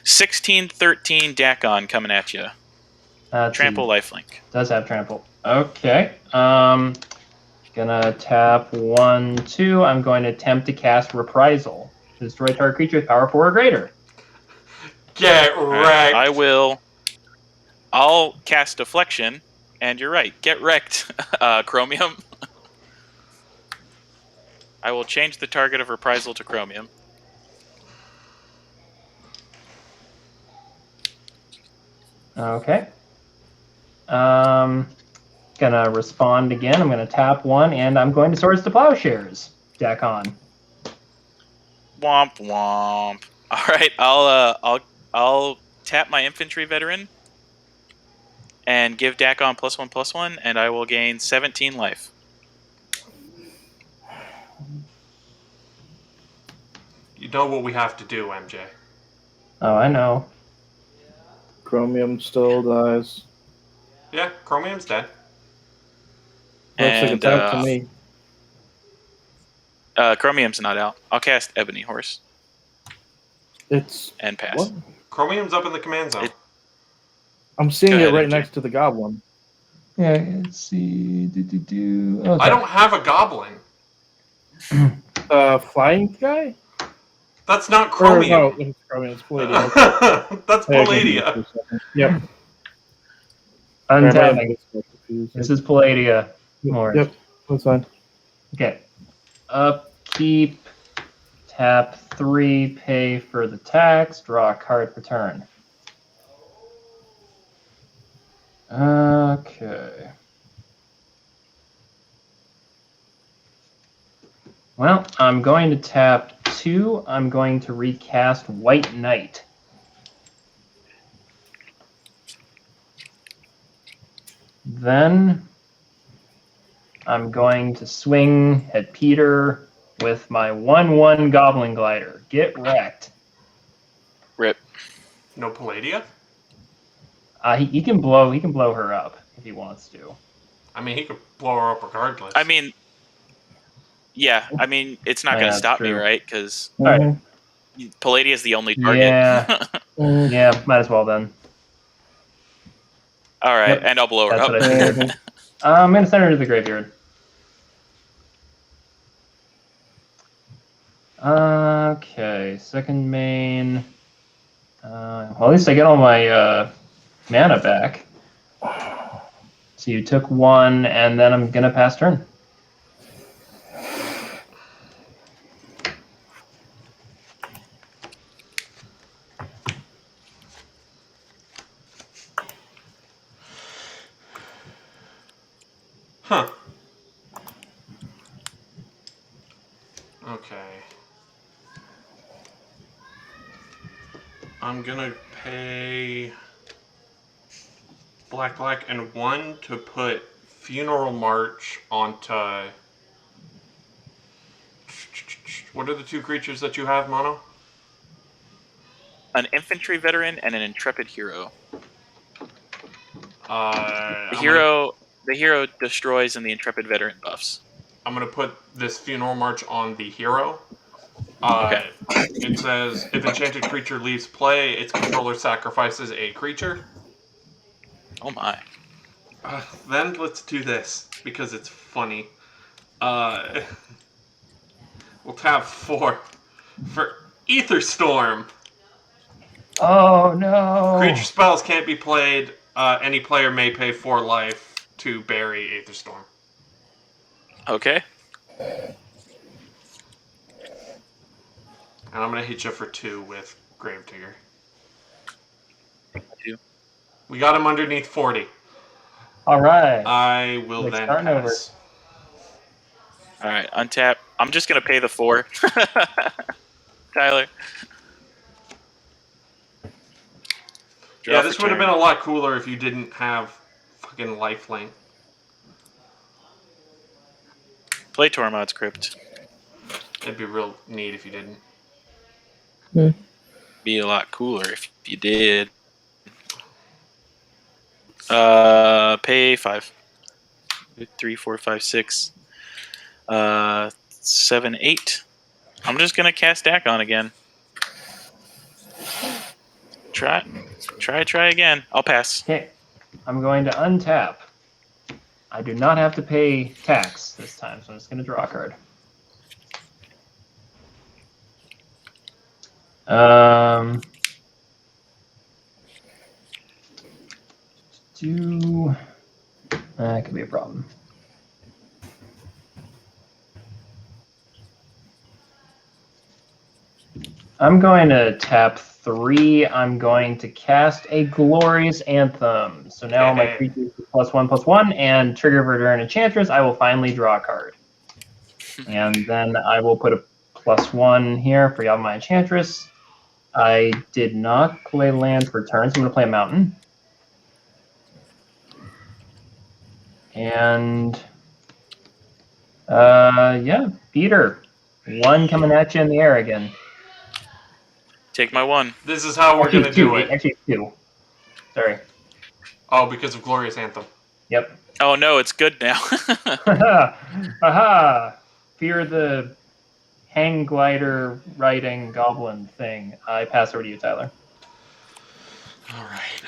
C: 16, 13 Dakkon coming at you. Trample lifelink.
D: Does have trample. Okay. Gonna tap 1, 2. I'm going to attempt to cast Reprisal. Destroy target creature with power 4 or greater.
B: Get wrecked.
C: I will. I'll cast Deflection, and you're right. Get wrecked, Chromium. I will change the target of Reprisal to Chromium.
D: Okay. Gonna respond again. I'm gonna tap 1, and I'm going to Swords to Plowshares. Dakkon.
C: Womp womp. All right, I'll tap my Infantry Veteran and give Dakkon +1/+1, and I will gain 17 life.
B: You know what we have to do, MJ.
D: Oh, I know.
A: Chromium still dies.
B: Yeah, Chromium's dead.
A: Looks like it's out to me.
C: Chromium's not out. I'll cast Ebony Horse
A: It's
C: and pass.
A: what?
B: Chromium's up in the command zone.
A: I'm seeing
C: Go
A: it
C: ahead,
A: right
C: MJ.
A: next to the goblin.
D: Yeah, let's see. Okay.
B: I don't have a goblin.
A: Flying guy?
B: That's not
A: Or,
B: Chromium.
A: no, it's Chromium. It's Palladia. Okay.
B: That's
A: I got confused
B: Palladia.
A: for a second. Yep.
D: Untapping.
A: Confused.
D: This is Palladia. More.
A: Yep, that's fine.
D: Okay. Upkeep. Tap 3. Pay for the tax. Draw a card per turn. Okay. Well, I'm going to tap 2. I'm going to recast White Knight. Then I'm going to swing at Peter with my 1/1 Goblin Glider. Get wrecked.
C: Rip.
B: No Palladia?
D: He can blow her up if he wants to.
B: I mean, he could blow her up regardless.
C: I mean, yeah. I mean, it's not
D: Yeah,
C: going to
D: that's
C: stop me,
D: true.
C: right? Because
D: All right.
C: Palladia is the only target.
D: Yeah. Yeah, might as well then.
C: All right,
D: Yep.
C: and I'll blow her
D: That's
C: up.
D: what I figured. I'm going to send her to the graveyard. Okay, second main. Well, at least I get all my mana back. So you took 1, and then I'm going to pass turn.
B: Huh. Okay. I'm gonna pay black, and 1 to put Funeral March onto... What are the 2 creatures that you have, Mono?
C: An infantry veteran and an intrepid hero.
B: I'm
C: The hero destroys and the intrepid veteran buffs.
B: I'm gonna put this Funeral March on the hero.
C: Okay.
B: It says, if enchanted creature leaves play, its controller sacrifices a creature.
C: Oh my.
B: Then let's do this, because it's funny. We'll tap 4 for Ether Storm.
D: Oh, no!
B: Creature spells can't be played. Any player may pay 4 life to bury Ether Storm.
C: Okay.
B: And I'm going to hit you for 2 with Gravedigger.
C: Two.
B: We got him underneath 40.
D: All right.
B: I will
D: Like
B: then
D: starting
B: pass.
C: All right, untap. I'm just going to pay the 4. Tyler. Draw
B: Yeah,
C: for
B: this would have
C: turn.
B: been a lot cooler if you didn't have fucking lifelink.
C: Play Tormod's Crypt.
B: It'd be real neat if you didn't.
C: Be a lot cooler if you did. Pay 5. 3, 4, 5, 6. 7, 8. I'm just gonna cast Dakkon again. Try again. I'll pass.
D: Okay, I'm going to untap. I do not have to pay tax this time, so I'm just going to draw a card. That could be a problem. I'm going to tap 3. I'm going to cast a Glorious Anthem. So now my creatures are +1/+1, and trigger Verdurn Enchantress. I will finally draw a card. And then I will put a +1 here for y'all my Enchantress. I did not play land for turn, so I'm going to play a mountain. And yeah, Peter. 1 coming at you in the air again.
C: Take my 1.
B: This is how we're going to do it.
D: Actually, 2. Sorry.
B: Oh, because of Glorious Anthem.
D: Yep.
C: Oh no, it's good now.
D: Aha! Fear the hang glider riding goblin thing. I pass over to you, Tyler.
B: All right.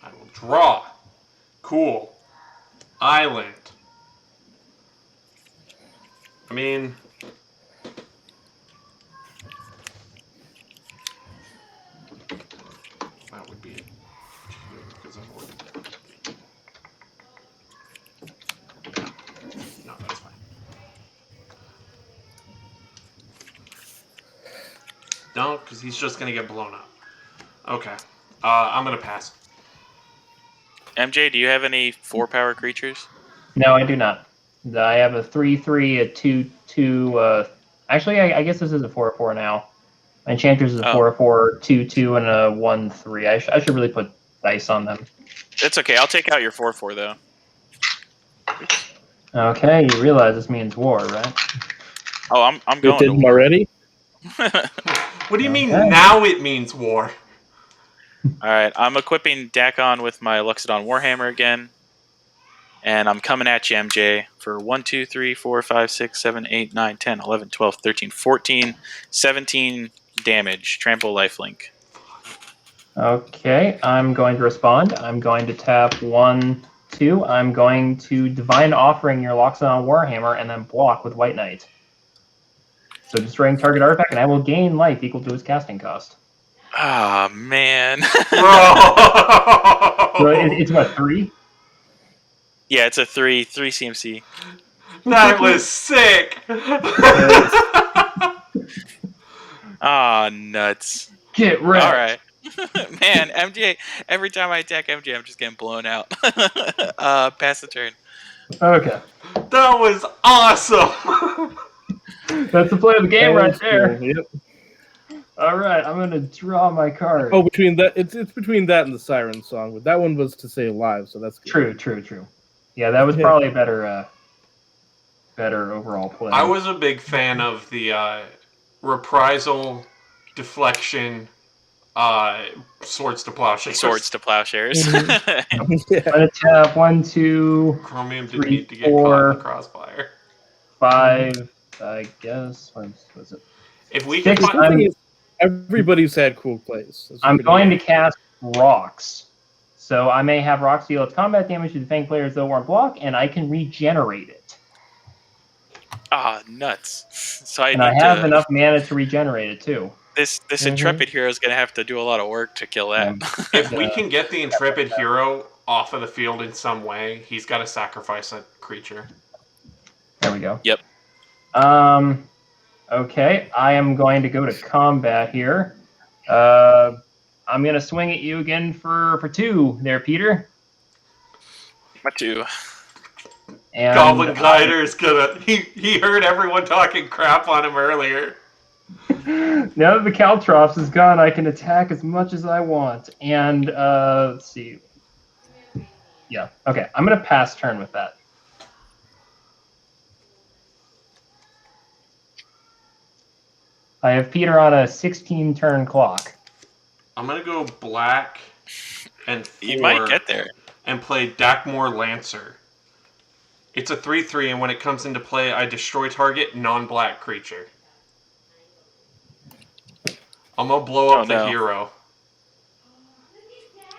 B: I will draw. Cool. Island. I mean, that would be it. Because I've already done it. No, that's fine. No, because he's just going to get blown up. Okay. I'm going to pass.
C: MJ, do you have any 4-power creatures?
D: No, I do not. I have a 3/3, a 2/2. Actually, I guess this is a 4/4 now. My Enchantress is a 4/4, 2/2, and a 1/3. I should really put dice on them.
C: It's okay. I'll take out your 4/4 though.
D: Okay, you realize this means war, right?
C: Oh, I'm
A: You
C: going
A: did
C: to
A: them
C: war.
A: already?
B: What do you mean
D: Okay.
B: now it means war?
C: All right, I'm equipping Dakkon with my Luxodon Warhammer again, and I'm coming at you, MJ, for 1, 2, 3, 4, 5, 6, 7, 8, 9, 10, 11, 12, 13, 14, 17 damage. Trample lifelink.
D: Okay, I'm going to respond. I'm going to tap 1, 2. I'm going to Divine Offering your Loxodon Warhammer and then block with White Knight. So destroying target artifact, and I will gain life equal to its casting cost.
C: Ah, man.
D: So it's what, 3?
C: Yeah, it's a 3 CMC.
B: That was sick.
C: Ah, nuts.
D: Get wrecked.
C: All right. Man, MJ, every time I attack MJ, I'm just getting blown out. Pass the turn.
D: Okay.
B: That was awesome.
D: That's the play of the game
A: That
D: right
A: was
D: there.
A: cool, yep.
D: All right, I'm going to draw my card.
A: Oh, between that, it's between that and the Siren song, but that one was to say alive, so that's good.
D: True. Yeah, that was probably a better overall play.
B: I was a big fan of the reprisal, deflection, swords to plowshares.
C: Swords to plowshares.
D: I'm going to tap 1, 2,
B: Chromium didn't
D: 3,
B: need to get caught in
D: 4,
B: the crossfire.
D: 5, I guess. What was it?
B: If we
D: 6,
B: can find...
A: Everybody's had cool plays. That's
D: I'm
A: pretty
D: going
A: good.
D: to cast Rocks. So I may have Rocks deal its combat damage to defending players that won't block, and I can regenerate it.
C: Ah, nuts. So I
D: And
C: need
D: I have
C: to...
D: enough mana to regenerate it, too.
C: This Intrepid hero is going to have to do a lot of work to kill that.
B: If we can get the Intrepid hero off of the field in some way, he's got to sacrifice a creature.
D: There we go.
C: Yep.
D: Okay, I am going to go to combat here. I'm going to swing at you again for 2 there, Peter.
C: What 2?
D: And
B: Goblin Glider is gonna... He heard everyone talking crap on him earlier.
D: now that the Caltrops is gone, I can attack as much as I want. And, let's see. Yeah, okay, I'm going to pass turn with that. I have Peter on a 16-turn clock.
B: I'm gonna go black and 4
C: You might get there.
B: and play Dakkmor Lancer. It's a 3/3, and when it comes into play, I destroy target non-black creature. I'm gonna blow up the hero.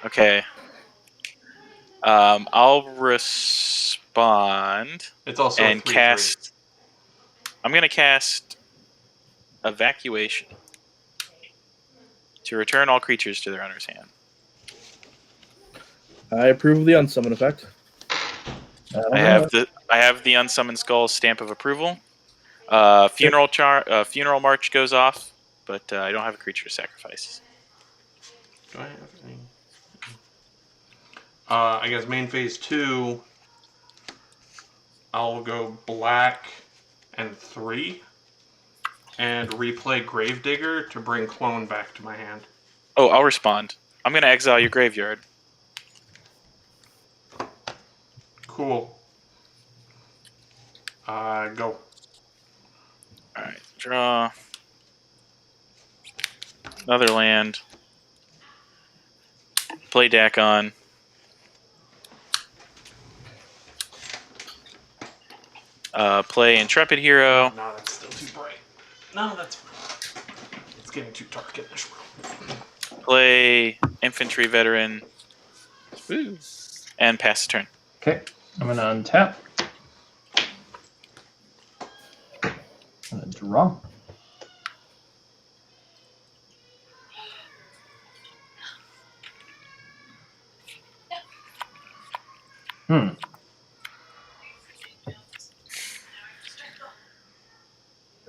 C: Okay. I'll respond
B: It's also
C: and
B: a 3/3.
C: cast... I'm going to cast Evacuation to return all creatures to their owner's hand.
A: I approve of the unsummon effect.
C: I have the Unsummoned Skull stamp of approval. Funeral March goes off, but I don't have a creature to sacrifice.
B: Do I have any? I guess main phase 2. I'll go black and 3, and replay Gravedigger to bring Clone back to my hand.
C: Oh, I'll respond. I'm going to exile your graveyard.
B: Cool. Go.
C: Alright, draw. Another land. Play Dakkon. Play Intrepid Hero.
B: No, that's still too bright. No, that's fine. It's getting too dark in this room.
C: Play Infantry Veteran. Woo. And pass the turn.
D: Okay, I'm gonna untap. I'm gonna draw.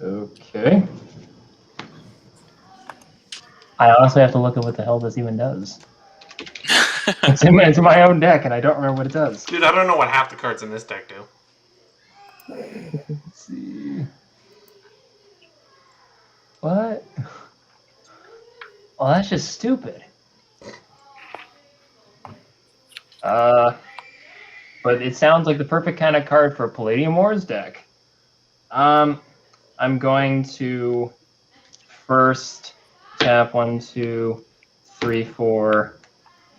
D: Okay. I honestly have to look at what the hell this even does. It's in my own deck, and I don't remember what it does.
B: Dude, I don't know what half the cards in this deck do.
D: Let's see. What? Well, that's just stupid. But it sounds like the perfect kind of card for a Palladium Wars deck. I'm going to first tap 1, 2, 3, 4,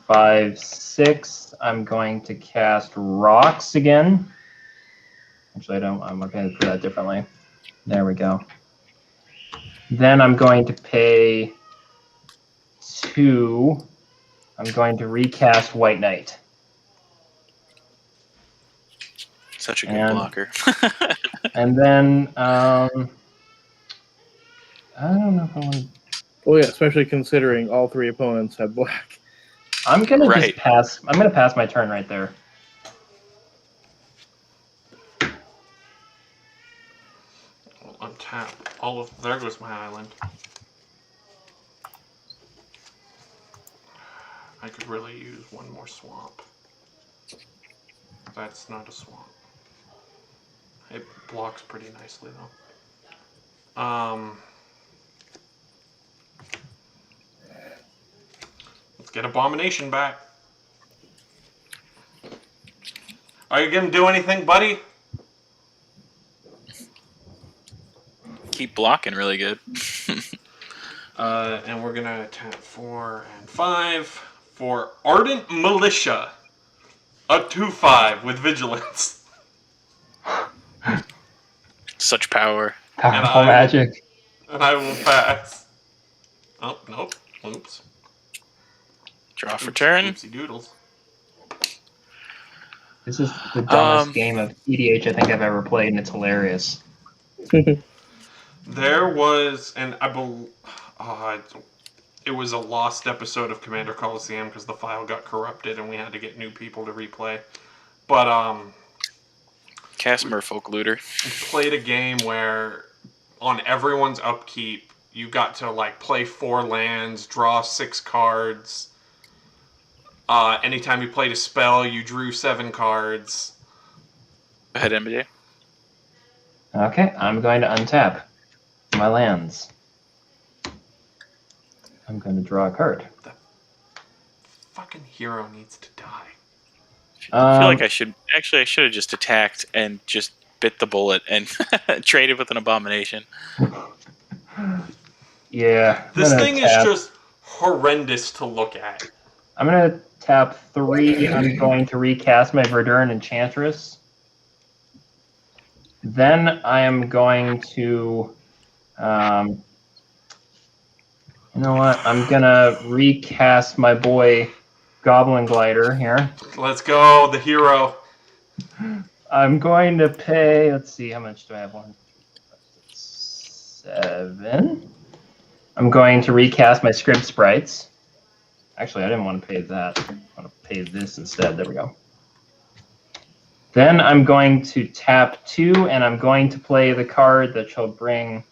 D: 5, 6. I'm going to cast Rocks again. Actually, I don't. I'm going to do that differently. There we go. Then I'm going to pay 2. I'm going to recast White Knight.
C: Such a good blocker.
D: And then I don't know if I want to.
A: Well, yeah, especially considering all three opponents have black.
D: I'm gonna just pass. I'm gonna pass my turn right there.
B: I'll untap all of. There goes my island. I could really use one more swamp. That's not a swamp. It blocks pretty nicely though. Let's get Abomination back. Are you gonna do anything, buddy?
C: Keep blocking really good.
B: And we're gonna tap 4 and 5 for Ardent Militia. A 2/5 with Vigilance.
C: Such power.
D: Powerful magic.
B: And I will pass. Oh, nope. Oops.
C: Draw for turn.
B: Oopsie doodles.
D: This is the dumbest game of EDH I think I've ever played, and it's hilarious.
B: There was, and I believe, it was a lost episode of Commander Coliseum because the file got corrupted and we had to get new people to replay. But
C: Cast Merfolk Looter.
B: we played a game where on everyone's upkeep you got to like play 4 lands, draw 6 cards. Anytime you played a spell, you drew 7 cards.
C: Go ahead, MJ.
D: Okay, I'm going to untap my lands. I'm going to draw a card.
B: The fucking hero needs to die.
C: I feel like I should have just attacked and just bit the bullet and traded with an Abomination.
D: Yeah.
B: This thing is just horrendous to look at.
D: I'm going to tap 3. I'm going to recast my Verdurn Enchantress. Then I am going to, you know what? I'm going to recast my boy Goblin Glider here.
B: Let's go, the hero.
D: I'm going to pay, let's see, how much do I have? 1, 7. I'm going to recast my Scrib Sprites. Actually, I didn't want to pay that. I want to pay this instead. There we go. Then I'm going to tap 2, and I'm going to play the card that shall bring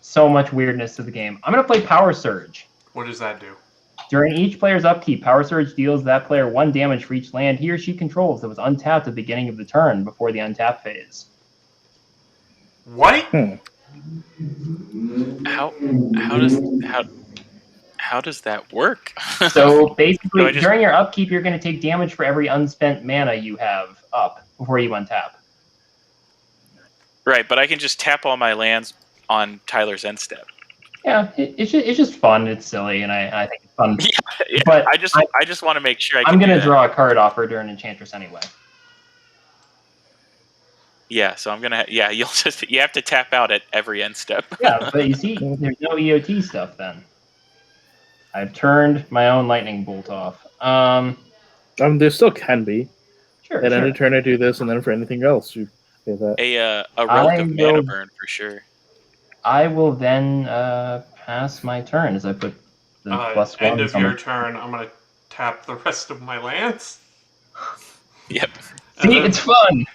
D: so much weirdness to the game. I'm going to play Power Surge.
B: What does that do?
D: During each player's upkeep, Power Surge deals that player 1 damage for each land he or she controls that was untapped at the beginning of the turn before the untap phase.
B: What?
C: How does that work?
D: So basically,
C: So
D: during your upkeep, you're going to take damage for every unspent mana you have up before you untap.
C: Right, but I can just tap all my lands on Tyler's end step.
D: Yeah, it's just fun. It's silly, and I think it's fun.
C: Yeah,
D: But
C: I just want to make sure
D: I'm going to draw a card off Verdurn Enchantress anyway.
C: Yeah, so I'm gonna. Yeah, you have to tap out at every end step.
D: Yeah, but you see, there's no EOT stuff then. I've turned my own lightning bolt off.
A: There still can be.
D: Sure,
A: At
D: sure.
A: any turn, I do this, and then for anything else, you say that.
C: A relic of mana burn for sure.
D: I will then pass my turn as I put the plus
B: End
D: one.
B: of your turn, I'm going to tap the rest of my lands.
C: Yep.
D: See, it's fun.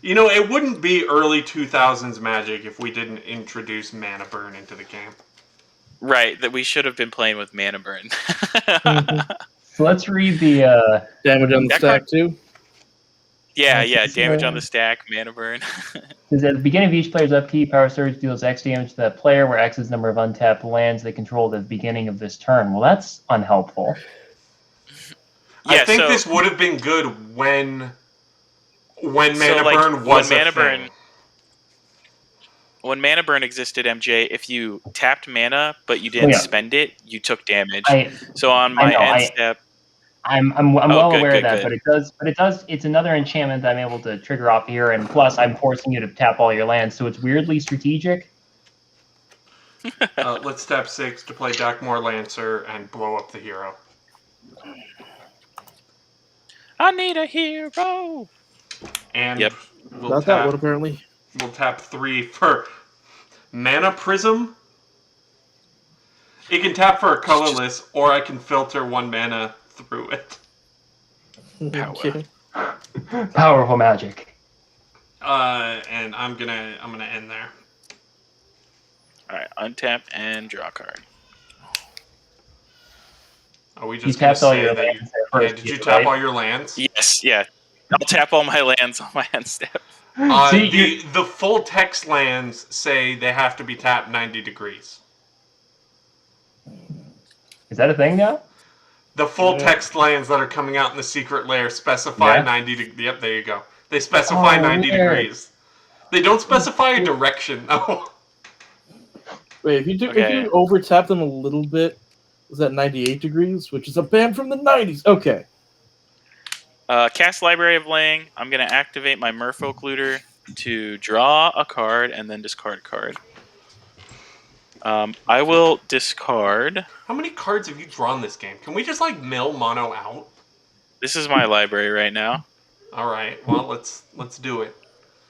B: You know, it wouldn't be early 2000s Magic if we didn't introduce mana burn into the game.
C: Right, that we should have been playing with mana burn.
D: So let's read the
A: damage on the stack too.
C: Yeah, damage on the stack, mana burn.
D: Because at the beginning of each player's upkeep, Power Surge deals X damage to that player, where X is the number of untapped lands they control at the beginning of this turn. Well, that's unhelpful.
B: I think this would have been good when mana burn was a thing.
C: When mana burn existed, MJ, if you tapped mana but you didn't spend it, you took damage. So on my end step,
D: I'm well aware of that, but it does. It's another enchantment that I'm able to trigger off here, and plus I'm forcing you to tap all your lands, so it's weirdly strategic.
B: Let's tap 6 to play Darkmoor Lancer and blow up the hero.
C: I need a hero.
B: And
A: not that one apparently.
B: We'll tap 3 for Mana Prism. It can tap for a colorless, or I can filter 1 mana through it.
D: Powerful magic.
B: And I'm gonna end there.
C: All right, untap and draw a card.
B: Are we
D: You
B: just
D: tapped all your
B: that
D: lands there first,
B: did you tap all your lands?
C: Yes, yeah. I'll tap all my lands on my end step.
B: The full text lands say they have to be tapped 90 degrees.
D: Is that a thing now?
B: The full text lands that are coming out in the secret lair specify 90 degrees. Yep, there you go. They specify 90 degrees. They don't specify a direction, though.
A: Wait, if you overtap them a little bit, is that 98 degrees? Which is a band from the 90s. Okay.
C: Cast Library of Lang. I'm going to activate my Merfolk Looter to draw a card and then discard a card. I will discard.
B: How many cards have you drawn this game? Can we just mill mono out?
C: This is my library right now.
B: All right. Well, let's do it.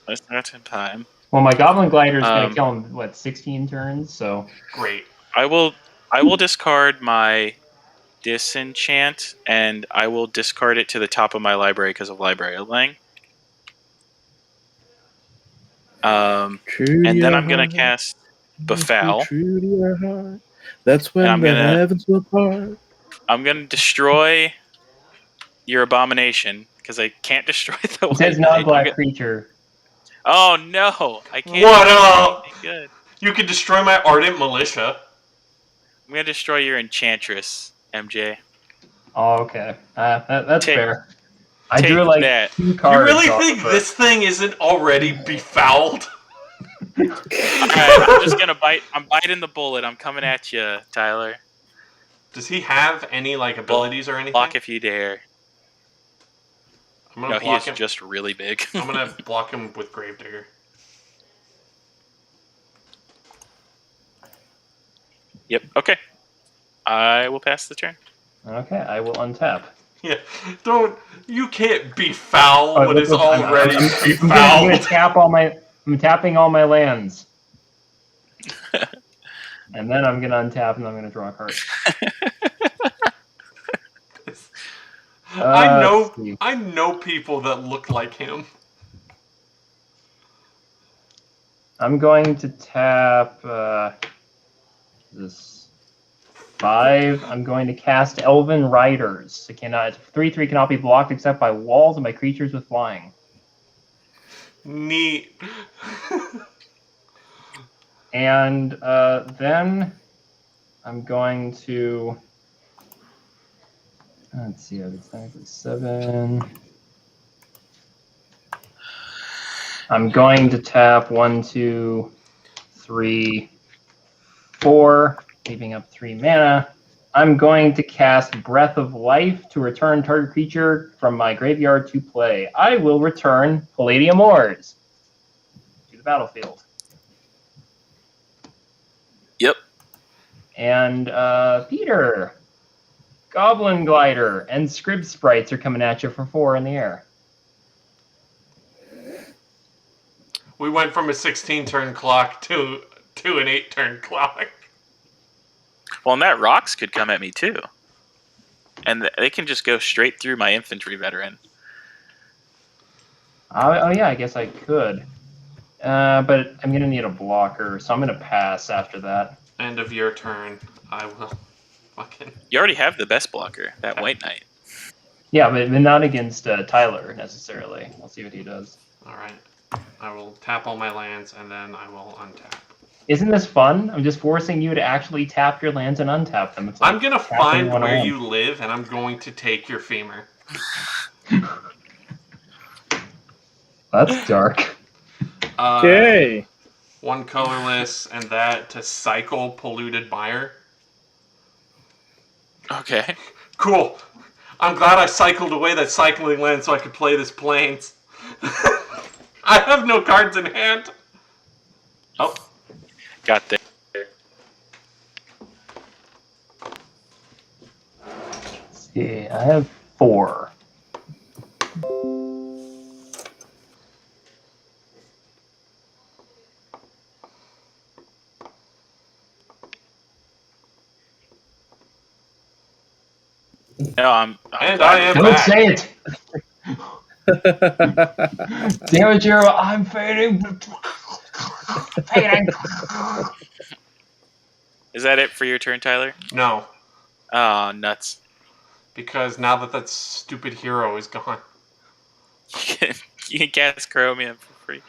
C: Let's start in time.
D: Well, my Goblin Glider is going to kill him 16 turns. So
B: great.
C: I will discard my Disenchant and I will discard it to the top of my library because of Library of Lang. And then I'm going to cast Befoul.
A: That's when the heavens will part.
C: I'm going to destroy your Abomination because I can't destroy the
D: It says non-black creature.
C: Oh no! I can't.
B: What up?
C: Good.
B: You can destroy my Ardent Militia.
C: I'm going to destroy your Enchantress, MJ.
D: Oh, okay. That's fair. I drew 2 cards.
B: You really think this thing isn't already befouled?
C: Alright, I'm just gonna bite. I'm biting the bullet. I'm coming at you, Tyler.
B: Does he have any abilities or anything?
C: Block if you dare.
B: I'm gonna block him.
C: Just really big.
B: I'm gonna block him with Gravedigger.
C: Yep. Okay. I will pass the turn.
D: Okay, I will untap.
B: Yeah, you can't befoul what is already befouled.
D: I'm tapping all my lands. And then I'm gonna untap and I'm gonna draw a card.
B: I know people that look like him.
D: I'm going to tap this 5. I'm going to cast Elven Riders. It cannot. 3/3 cannot be blocked except by walls and by creatures with flying.
B: Neat.
D: And then I'm going to. Let's see. It's 7. I'm going to tap 1, 2, 3, 4, leaving up 3 mana. I'm going to cast Breath of Life to return target creature from my graveyard to play. I will return Palladium Ores to the battlefield.
C: Yep.
D: And Peter, Goblin Glider and Scrib Sprites are coming at you for 4 in the air.
B: We went from a 16-turn clock to an 8-turn clock.
C: Well, and that rocks could come at me too. And they can just go straight through my infantry veteran.
D: Oh yeah, I guess I could. But I'm going to need a blocker, so I'm going to pass after that.
B: End of your turn. I will fucking...
C: You already have the best blocker, that White Knight.
D: Yeah, but not against Tyler, necessarily. I'll see what he does.
B: Alright. I will tap all my lands, and then I will untap.
D: Isn't this fun? I'm just forcing you to actually tap your lands and untap them. It's like
B: I'm going to find where you live, and I'm going to take your femur.
D: That's dark.
A: Okay.
B: 1 colorless, and that to cycle Polluted Mire.
C: Okay.
B: Cool. I'm glad I cycled away that cycling land so I could play this Plains. I have no cards in hand. Oh.
C: Got there.
D: Let's see, I have 4.
C: No, I'm
B: And I am
D: Don't
B: back.
D: say it! Damn it, Jero, I'm fading. Fading.
C: Is that it for your turn, Tyler?
B: No,
C: Oh, nuts.
B: because now that stupid hero is gone,
C: You can cast Chromium for free.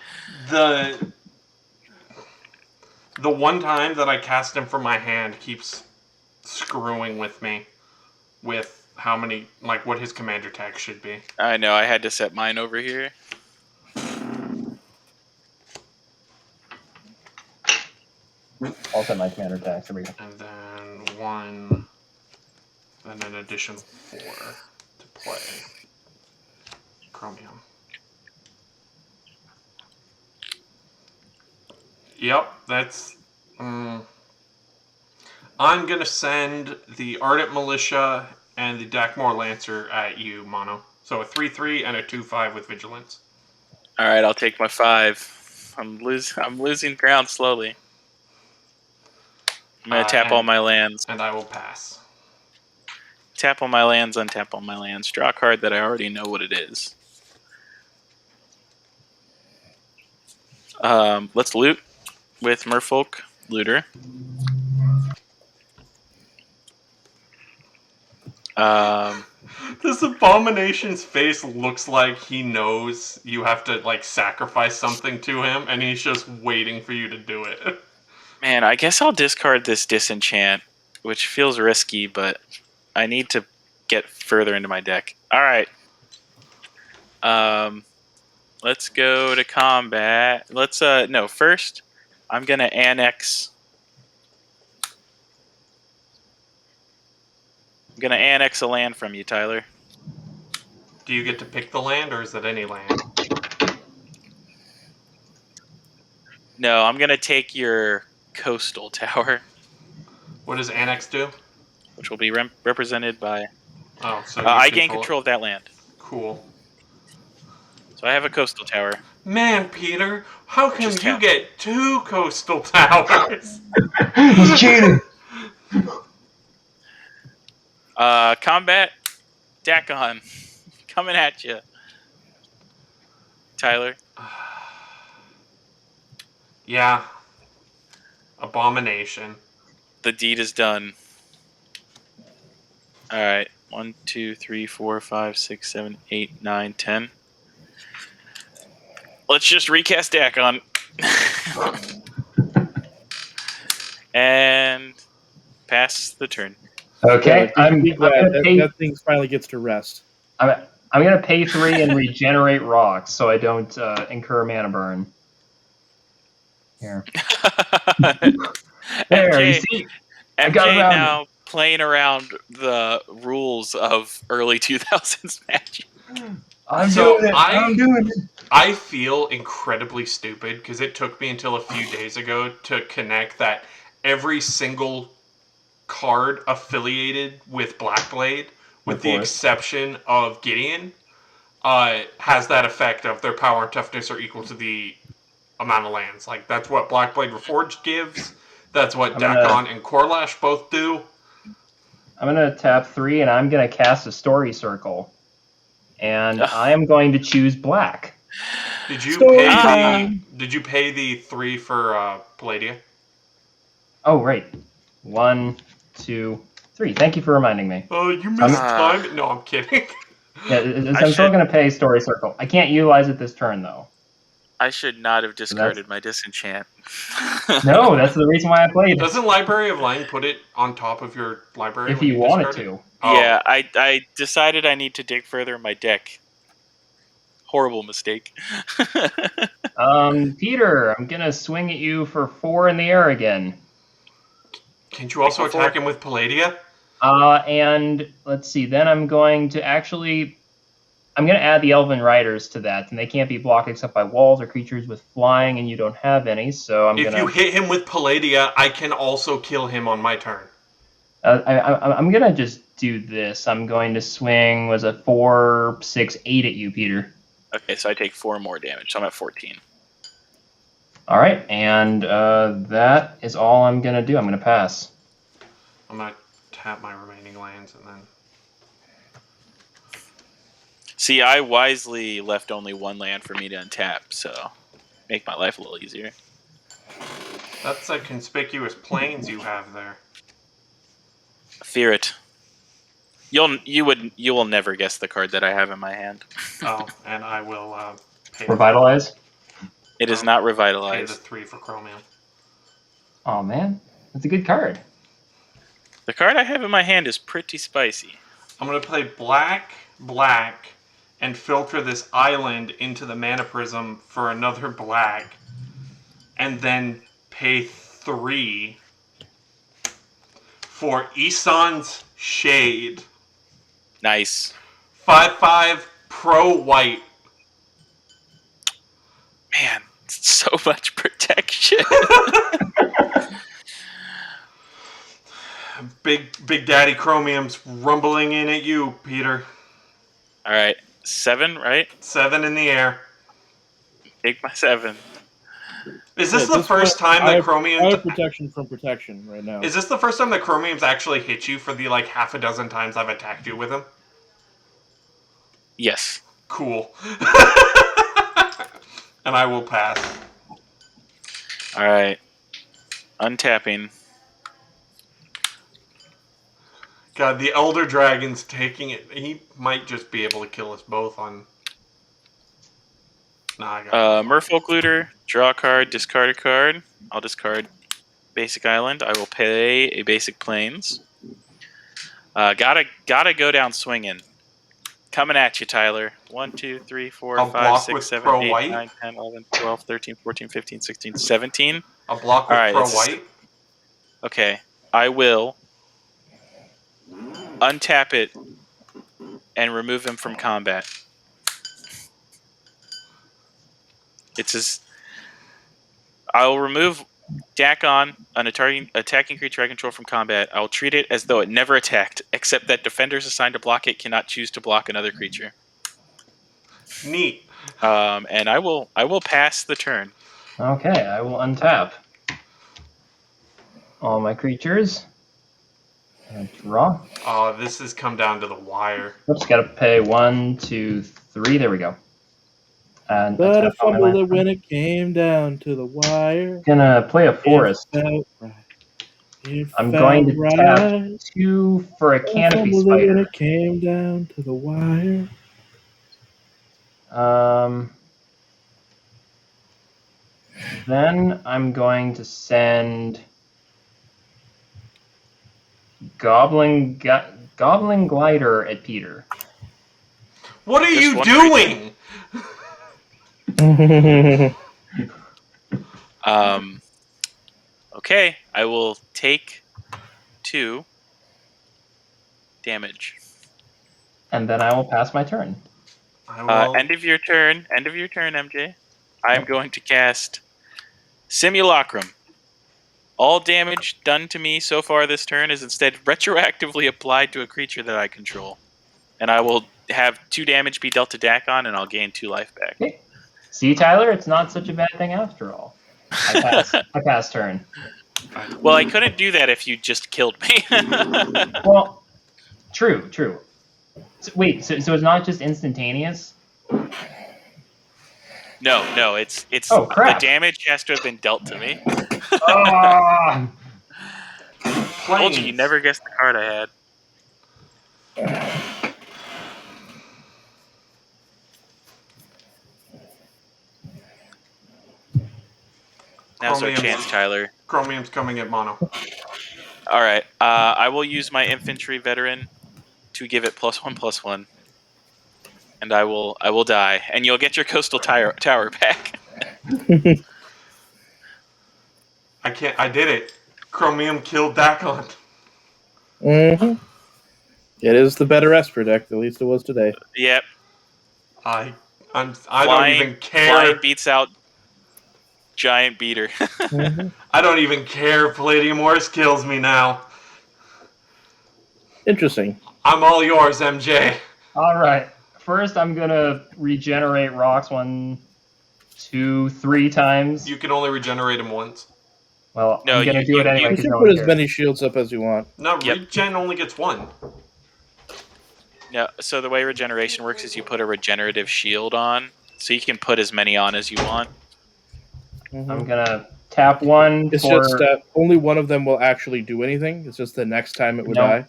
B: the one time that I cast him from my hand keeps screwing with me with how many, like, what his commander tag should be.
C: I know, I had to set mine over here.
D: I'll set my commander attacks. There we go.
B: And then 1, and then addition 4 to play. Chromium. Yep, that's... I'm going to send the Ardent Militia and the Dakmor Lancer at you, Mono. So a 3/3 and a 2/5 with Vigilance.
C: All right, I'll take my 5. I'm losing ground slowly. I'm gonna tap all my lands.
B: And I will pass.
C: Tap all my lands, untap all my lands. Draw a card that I already know what it is. Let's loot with Merfolk Looter.
B: This Abomination's face looks like he knows you have to, like, sacrifice something to him, and he's just waiting for you to do it.
C: Man, I guess I'll discard this Disenchant, which feels risky, but I need to get further into my deck. All right. Let's go to combat. Let's no, first I'm going to annex. I'm going to annex a land from you, Tyler.
B: Do you get to pick the land, or is it any land?
C: No, I'm going to take your coastal tower,
B: What does Annex do?
C: which will be represented by...
B: Oh, so
C: I gain control of that land.
B: Cool.
C: So I have a coastal tower.
B: Man, Peter, how come
C: Just
B: you
C: tap.
B: get 2 coastal towers?
D: He's cheating!
C: Combat, Dakkon, coming at you. Tyler.
B: Yeah. Abomination.
C: The deed is done. All right. 1, 2, 3, 4, 5, 6, 7, 8, 9, 10. Let's just recast Dakkon. And pass the turn.
D: Okay, I'm
A: Be glad
D: gonna pay.
A: that thing finally gets to rest.
D: I'm gonna pay 3 and regenerate rocks, so I don't incur mana burn. Here. There, you
C: MJ,
D: see? I
C: MJ
D: got around
C: now playing around the rules of early 2000s Magic.
D: I'm
B: So
D: doing it. I'm doing it.
B: I feel incredibly stupid because it took me until a few days ago to connect that every single card affiliated with Blackblade, with the exception of Gideon, has that effect of their power and toughness are equal to the amount of lands. Like, that's what Blackblade Reforged gives. That's what Dakkon and Korlash both do.
D: I'm going to tap 3, and I'm going to cast a Story Circle. And I am going to choose black.
B: Did you pay the 3 for Palladia?
D: Oh, right. 1, 2, 3. Thank you for reminding me.
B: Oh, you missed time? No, I'm kidding.
D: Yeah, I'm still going to pay Story Circle. I can't utilize it this turn, though.
C: I should not have discarded my disenchant.
D: No, that's the reason why I played.
B: Doesn't Library of Light put it on top of your library?
D: If you wanted to.
B: Oh.
C: Yeah, I decided I need to dig further in my deck. Horrible mistake.
D: Peter, I'm going to swing at you for 4 in the air again.
B: Can't you also attack him with Palladia?
D: And let's see, then I'm going to add the Elven Riders to that, and they can't be blocked except by walls or creatures with flying, and you don't have any, so
B: If you hit him with Palladia, I can also kill him on my turn.
D: I'm going to just do this. I'm going to swing, was a 4, 6, 8 at you, Peter.
C: Okay, so I take 4 more damage, so I'm at 14.
D: All right, and that is all I'm going to do. I'm going to pass.
B: I'm going to tap my remaining lands and then...
C: See, I wisely left only 1 land for me to untap, so make my life a little easier.
B: That's a conspicuous plains you have there.
C: Fear it. You will never guess the card that I have in my hand.
B: Oh, and I will pay
D: Revitalize?
C: It is not
B: pay
C: revitalized.
B: the 3 for Chromium.
D: Oh man, that's a good card.
C: The card I have in my hand is pretty spicy.
B: I'm going to play black, and filter this island into the Mana Prism for another black, and then pay 3 for Isan's Shade.
C: Nice.
B: 5/5 pro white.
C: Man, so much protection.
B: Big Daddy Chromium's rumbling in at you, Peter.
C: All right, 7, right?
B: 7 in the air.
C: Take my 7.
B: Is this the first time that Chromium...
A: I have protection from protection right now.
B: Is this the first time that Chromium's actually hit you for the, like, half a dozen times I've attacked you with him?
C: Yes.
B: Cool. And I will pass.
C: All right. Untapping.
B: God, the Elder Dragon's taking it. He might just be able to kill us both on... Nah, I got
C: Merfolk Looter, draw a card, discard a card. I'll discard Basic Island. I will pay a Basic Plains. Gotta go down swinging. Coming at you, Tyler. 1, 2, 3, 4,
B: I'll
C: 5,
B: block
C: 6,
B: with
C: 7,
B: Pro
C: 8,
B: White.
C: 9, 10, 11, 12, 13, 14, 15, 16, 17.
B: a block with
C: Alright,
B: Pro
C: it's-
B: White.
C: Okay. I will untap it and remove him from combat. It's as I will remove Dakkon, an attacking creature I control from combat. I will treat it as though it never attacked, except that defenders assigned to block it cannot choose to block another creature.
B: Neat.
C: And I will pass the turn.
D: Okay, I will untap all my creatures. And draw.
B: Oh, this has come down to the wire.
D: Oops, gotta pay 1, 2, 3. There we go. And
A: But I
D: tap all my
A: fumbled it
D: lands.
A: when it came down to the wire.
D: Gonna play a forest.
A: It felt right. It
D: I'm
A: felt
D: going to
A: right.
D: tap 2 for a
A: I
D: canopy
A: fumbled it when
D: spider.
A: it came down to the wire.
D: Then I'm going to send Goblin Glider at Peter.
B: What are
C: Just
B: you
C: one
B: doing?
C: Okay, I will take 2 damage.
D: And then I will pass my turn.
B: I will.
C: End of your turn, MJ. I am going to cast Simulacrum. All damage done to me so far this turn is instead retroactively applied to a creature that I control. And I will have 2 damage be dealt to Dakkon, and I'll gain 2 life back.
D: Okay. See, Tyler, it's not such a bad thing after all. I pass turn.
C: Well, I couldn't do that if you just killed me.
D: Well, true. So, wait, so it's not just instantaneous?
C: No, it's
D: Oh,
C: the
D: crap.
C: damage has to have been dealt to me.
D: Ah!
C: Told you never guessed the card I had. Now's our chance, Tyler.
B: Chromium's coming at mono.
C: All right, I will use my infantry veteran to give it +1/+1, and I will die, and you'll get your coastal tower back.
B: I did it. Chromium killed Dakkon.
A: Mm-hmm. It is the better Esper deck. At least it was today.
C: Yep.
B: I don't even care.
C: Flying beats out giant beater.
A: Mm-hmm.
B: I don't even care if Palladium Horse kills me now.
A: Interesting.
B: I'm all yours, MJ.
D: All right. First, I'm going to regenerate rocks 1, 2, 3 times.
B: You can only regenerate them once.
D: Well,
C: No,
D: I'm going to do it anyway.
A: You
D: 'cause
A: can
D: no
A: put
D: one
A: as
D: cares.
A: many shields up as you want.
B: No,
C: Yep.
B: regen only gets 1.
C: Yeah, so the way regeneration works is you put a regenerative shield on, so you can put as many on as you want.
A: Mm-hmm.
D: I'm going to tap 1
A: It's
D: for
A: just that only one of them will actually do anything. It's just the next time it would
D: No.
A: die.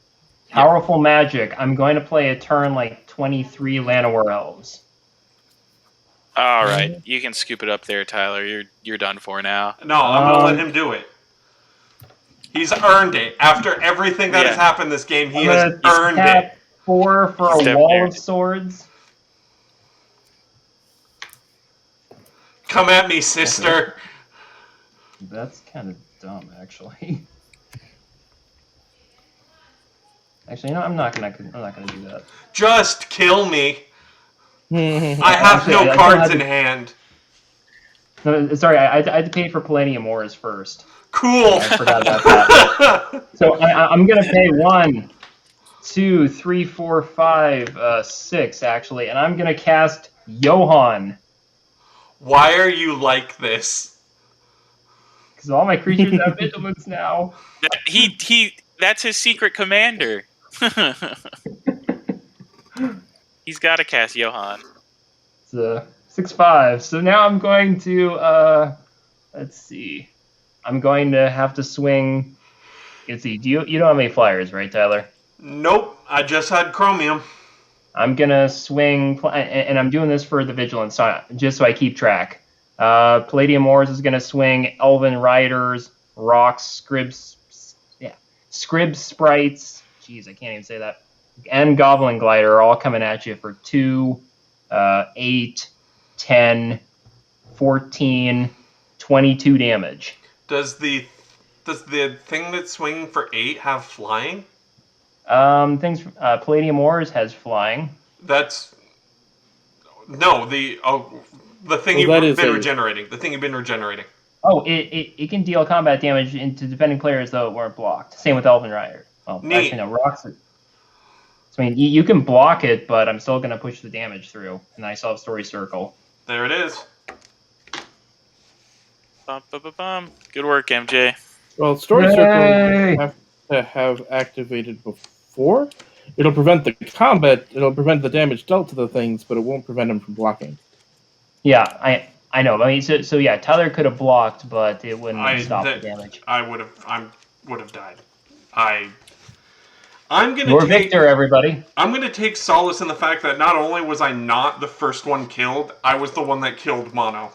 D: powerful magic. I'm going to play a turn like 23 Llanowar Elves.
C: All right, you can scoop it up there, Tyler. You're done for now.
B: No, I'm going to let him do it. He's earned it. After everything that has happened this game, he has earned it.
D: 4 for
C: He's
D: a
C: definitely
D: wall
C: earned
D: of
C: it.
D: swords.
B: Come at me, sister.
D: That's kind of dumb, actually. Actually, no, I'm not gonna do that.
B: Just kill me. I
A: I
B: have
D: Actually,
B: no
D: I
B: cards
D: still
B: in hand.
D: No, sorry, I had to pay for Palladium Ores first.
B: Cool.
D: I forgot about that. So I'm gonna pay 1, 2, 3, 4, 5, 6 actually, and I'm gonna cast Johann
B: Why are you like this?
D: because all my creatures have vigilance now.
C: That's his secret commander. He's got to cast Johann.
D: It's a 6/5. So now I'm going to let's see. I'm going to have to swing. Let's see. You don't have any flyers, right, Tyler?
B: Nope, I just had Chromium.
D: I'm gonna swing, and I'm doing this for the vigilance, just so I keep track. Palladium Ores is gonna swing Elven Riders, Rocks, Scrib Sprites. Jeez, I can't even say that. And Goblin Glider are all coming at you for 2, 8, 10, 14, 22 damage.
B: Does the thing that's swinging for 8 have flying?
D: Palladium Ores has flying.
B: That's no the thing you've been regenerating. The thing you've been regenerating.
D: Oh, it can deal combat damage into defending players though it weren't blocked. Same with Elven Rider. Well,
B: Neat.
D: actually no, Rocks. So, I mean, you can block it, but I'm still gonna push the damage through, and I still have Story Circle.
B: There it is.
C: Good work, MJ.
A: Well, Story
D: Yay!
A: Circle you have to have activated before. It'll prevent the combat. It'll prevent the damage dealt to the things, but it won't prevent them from blocking.
D: Yeah, I know. I mean, so yeah, Tyler could have blocked, but it wouldn't stop the damage.
B: I would have died. I'm gonna
D: You're
B: take
D: Victor, everybody.
B: I'm gonna take solace in the fact that not only was I not the first one killed, I was the one that killed Mono.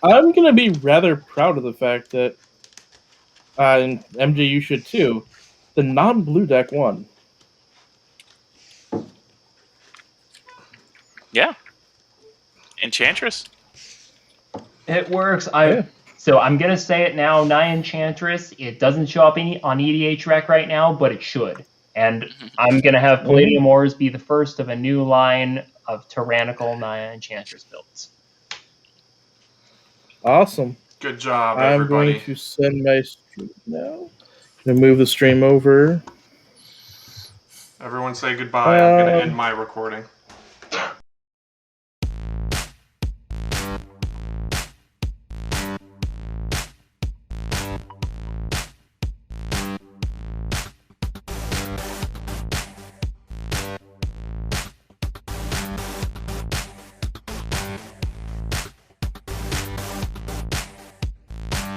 A: I'm gonna be rather proud of the fact that, and MJ, you should too. The non-blue deck won.
C: Yeah. Enchantress.
D: It works. So I'm going to say it now, Nigh Enchantress. It doesn't show up on EDH Rec right now, but it should. And I'm going to have Palladium Ores be the first of a new line of tyrannical Nigh Enchantress builds.
A: Awesome.
B: Good job,
A: I'm
B: everybody.
A: going to send my stream now. I'm going to move the stream over.
B: Everyone say goodbye. I'm going to end my recording.